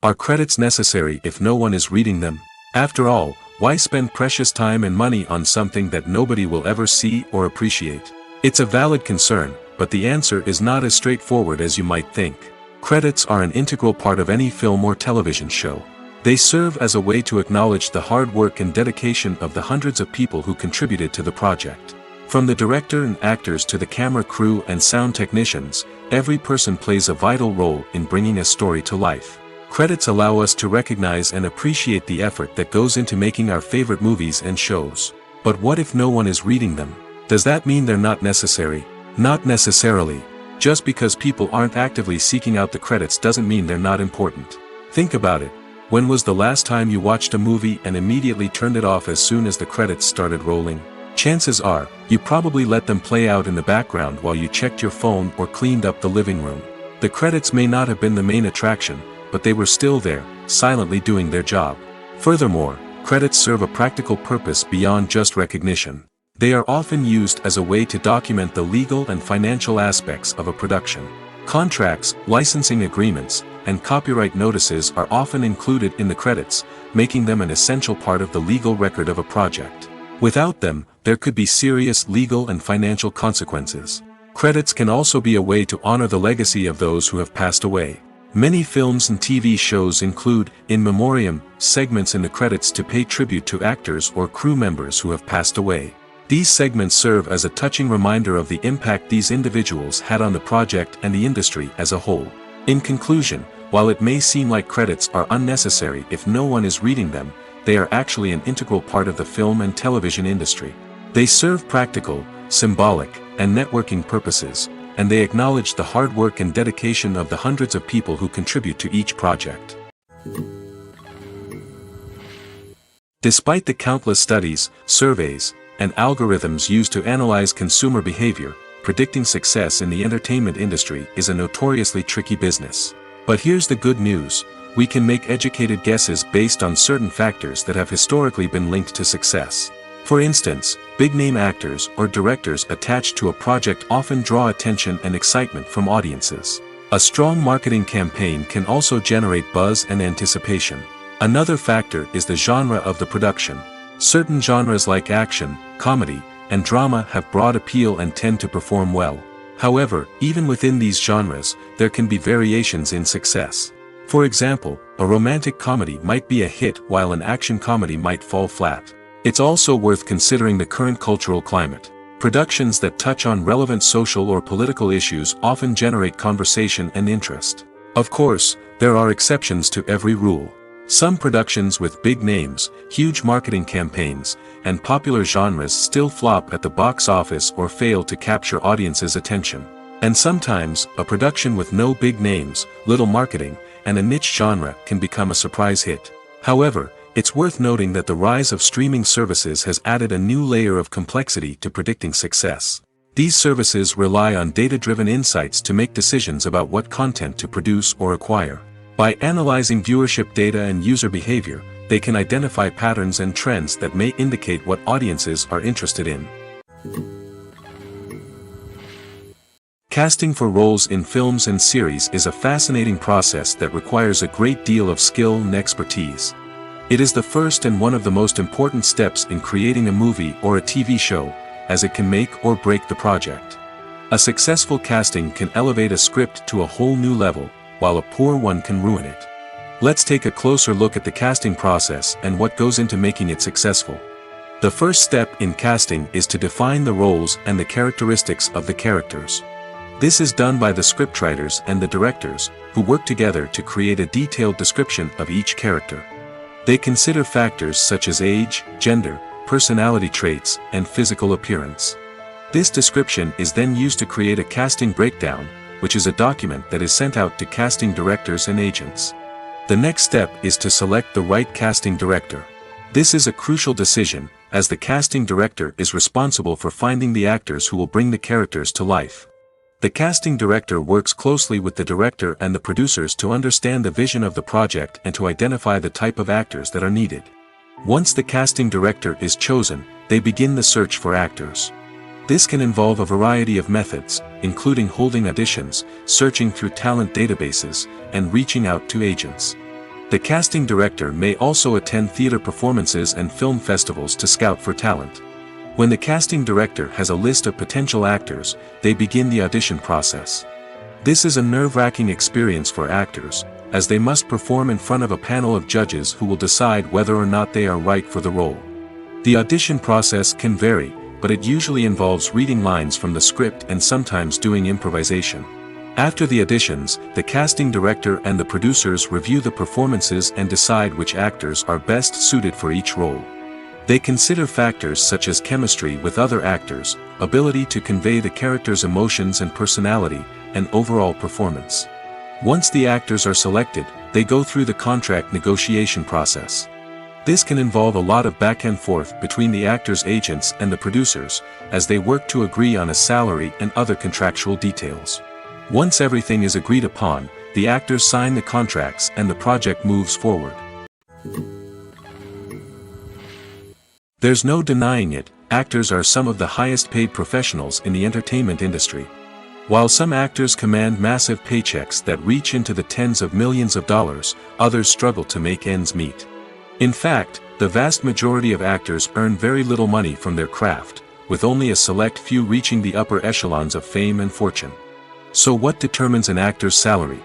Are credits necessary if no one is reading them? After all, why spend precious time and money on something that nobody will ever see or appreciate? It's a valid concern, but the answer is not as straightforward as you might think. Credits are an integral part of any film or television show. They serve as a way to acknowledge the hard work and dedication of the hundreds of people who contributed to the project. From the director and actors to the camera crew and sound technicians, every person plays a vital role in bringing a story to life. Credits allow us to recognize and appreciate the effort that goes into making our favorite movies and shows. But what if no one is reading them? Does that mean they're not necessary? Not necessarily. Just because people aren't actively seeking out the credits doesn't mean they're not important. Think about it. When was the last time you watched a movie and immediately turned it off as soon as the credits started rolling? Chances are, you probably let them play out in the background while you checked your phone or cleaned up the living room. The credits may not have been the main attraction, but they were still there, silently doing their job. Furthermore, credits serve a practical purpose beyond just recognition. They are often used as a way to document the legal and financial aspects of a production. Contracts, licensing agreements, and copyright notices are often included in the credits, making them an essential part of the legal record of a project. Without them, there could be serious legal and financial consequences. Credits can also be a way to honor the legacy of those who have passed away. Many films and TV shows include, in memoriam, segments in the credits to pay tribute to actors or crew members who have passed away. These segments serve as a touching reminder of the impact these individuals had on the project and the industry as a whole. In conclusion, while it may seem like credits are unnecessary if no one is reading them, they are actually an integral part of the film and television industry. They serve practical, symbolic, and networking purposes, and they acknowledge the hard work and dedication of the hundreds of people who contribute to each project. Despite the countless studies, surveys, and algorithms used to analyze consumer behavior, predicting success in the entertainment industry is a notoriously tricky business. But here's the good news: we can make educated guesses based on certain factors that have historically been linked to success. For instance, big-name actors or directors attached to a project often draw attention and excitement from audiences. A strong marketing campaign can also generate buzz and anticipation. Another factor is the genre of the production. Certain genres like action, comedy, and drama have broad appeal and tend to perform well. However, even within these genres, there can be variations in success. For example, a romantic comedy might be a hit while an action comedy might fall flat. It's also worth considering the current cultural climate. Productions that touch on relevant social or political issues often generate conversation and interest. Of course, there are exceptions to every rule. Some productions with big names, huge marketing campaigns, and popular genres still flop at the box office or fail to capture audiences' attention. And sometimes, a production with no big names, little marketing, and a niche genre can become a surprise hit. However, it's worth noting that the rise of streaming services has added a new layer of complexity to predicting success. These services rely on data-driven insights to make decisions about what content to produce or acquire. By analyzing viewership data and user behavior, they can identify patterns and trends that may indicate what audiences are interested in. Casting for roles in films and series is a fascinating process that requires a great deal of skill and expertise. It is the first and one of the most important steps in creating a movie or a TV show, as it can make or break the project. A successful casting can elevate a script to a whole new level, while a poor one can ruin it. Let's take a closer look at the casting process and what goes into making it successful. The first step in casting is to define the roles and the characteristics of the characters. This is done by the scriptwriters and the directors, who work together to create a detailed description of each character. They consider factors such as age, gender, personality traits, and physical appearance. This description is then used to create a casting breakdown, which is a document that is sent out to casting directors and agents. The next step is to select the right casting director. This is a crucial decision, as the casting director is responsible for finding the actors who will bring the characters to life. The casting director works closely with the director and the producers to understand the vision of the project and to identify the type of actors that are needed. Once the casting director is chosen, they begin the search for actors. This can involve a variety of methods, including holding auditions, searching through talent databases, and reaching out to agents. The casting director may also attend theater performances and film festivals to scout for talent. When the casting director has a list of potential actors, they begin the audition process. This is a nerve-wracking experience for actors, as they must perform in front of a panel of judges who will decide whether or not they are right for the role. The audition process can vary, but it usually involves reading lines from the script and sometimes doing improvisation. After the auditions, the casting director and the producers review the performances and decide which actors are best suited for each role. They consider factors such as chemistry with other actors, ability to convey the character's emotions and personality, and overall performance. Once the actors are selected, they go through the contract negotiation process. This can involve a lot of back and forth between the actors' agents and the producers, as they work to agree on a salary and other contractual details. Once everything is agreed upon, the actors sign the contracts and the project moves forward. There's no denying it, actors are some of the highest paid professionals in the entertainment industry. While some actors command massive paychecks that reach into the tens of millions of dollars, others struggle to make ends meet. In fact, the vast majority of actors earn very little money from their craft, with only a select few reaching the upper echelons of fame and fortune. So what determines an actor's salary?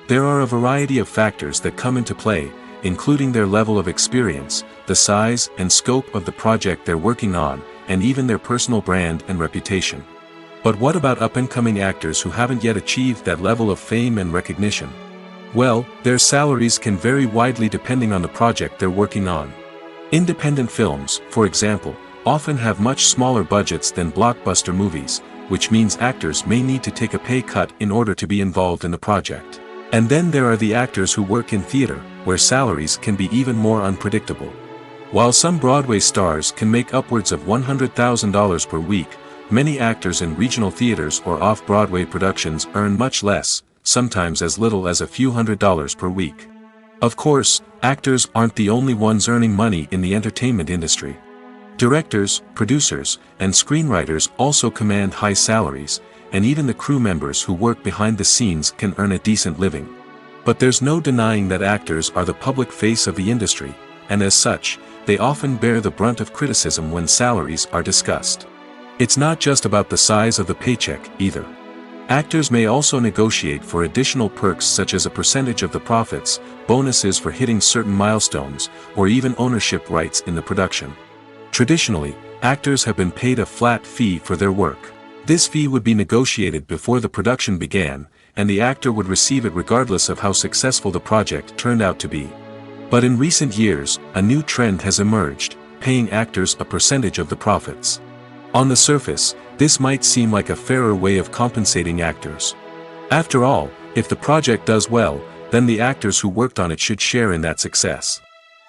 There are a variety of factors that come into play, including their level of experience, the size and scope of the project they're working on, and even their personal brand and reputation. But what about up-and-coming actors who haven't yet achieved that level of fame and recognition? Well, their salaries can vary widely depending on the project they're working on. Independent films, for example, often have much smaller budgets than blockbuster movies, which means actors may need to take a pay cut in order to be involved in the project. And then there are the actors who work in theater, where salaries can be even more unpredictable. While some Broadway stars can make upwards of $100,000 per week, many actors in regional theaters or off-Broadway productions earn much less, sometimes as little as a few $100s per week. Of course, actors aren't the only ones earning money in the entertainment industry. Directors, producers, and screenwriters also command high salaries, and even the crew members who work behind the scenes can earn a decent living. But there's no denying that actors are the public face of the industry, and as such, they often bear the brunt of criticism when salaries are discussed. It's not just about the size of the paycheck, either. Actors may also negotiate for additional perks such as a percentage of the profits, bonuses for hitting certain milestones, or even ownership rights in the production. Traditionally, actors have been paid a flat fee for their work. This fee would be negotiated before the production began, and the actor would receive it regardless of how successful the project turned out to be. But in recent years, a new trend has emerged, paying actors a percentage of the profits. On the surface, this might seem like a fairer way of compensating actors. After all, if the project does well, then the actors who worked on it should share in that success.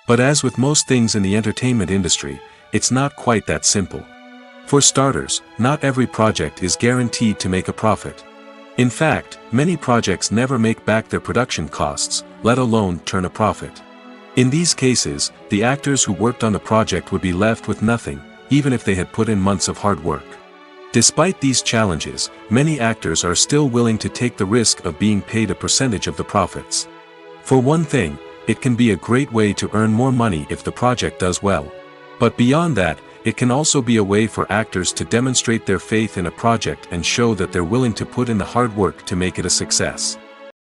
But as with most things in the entertainment industry, it's not quite that simple. For starters, not every project is guaranteed to make a profit. In fact, many projects never make back their production costs, let alone turn a profit. In these cases, the actors who worked on the project would be left with nothing, even if they had put in months of hard work. Despite these challenges, many actors are still willing to take the risk of being paid a percentage of the profits. For one thing, it can be a great way to earn more money if the project does well. But beyond that, it can also be a way for actors to demonstrate their faith in a project and show that they're willing to put in the hard work to make it a success.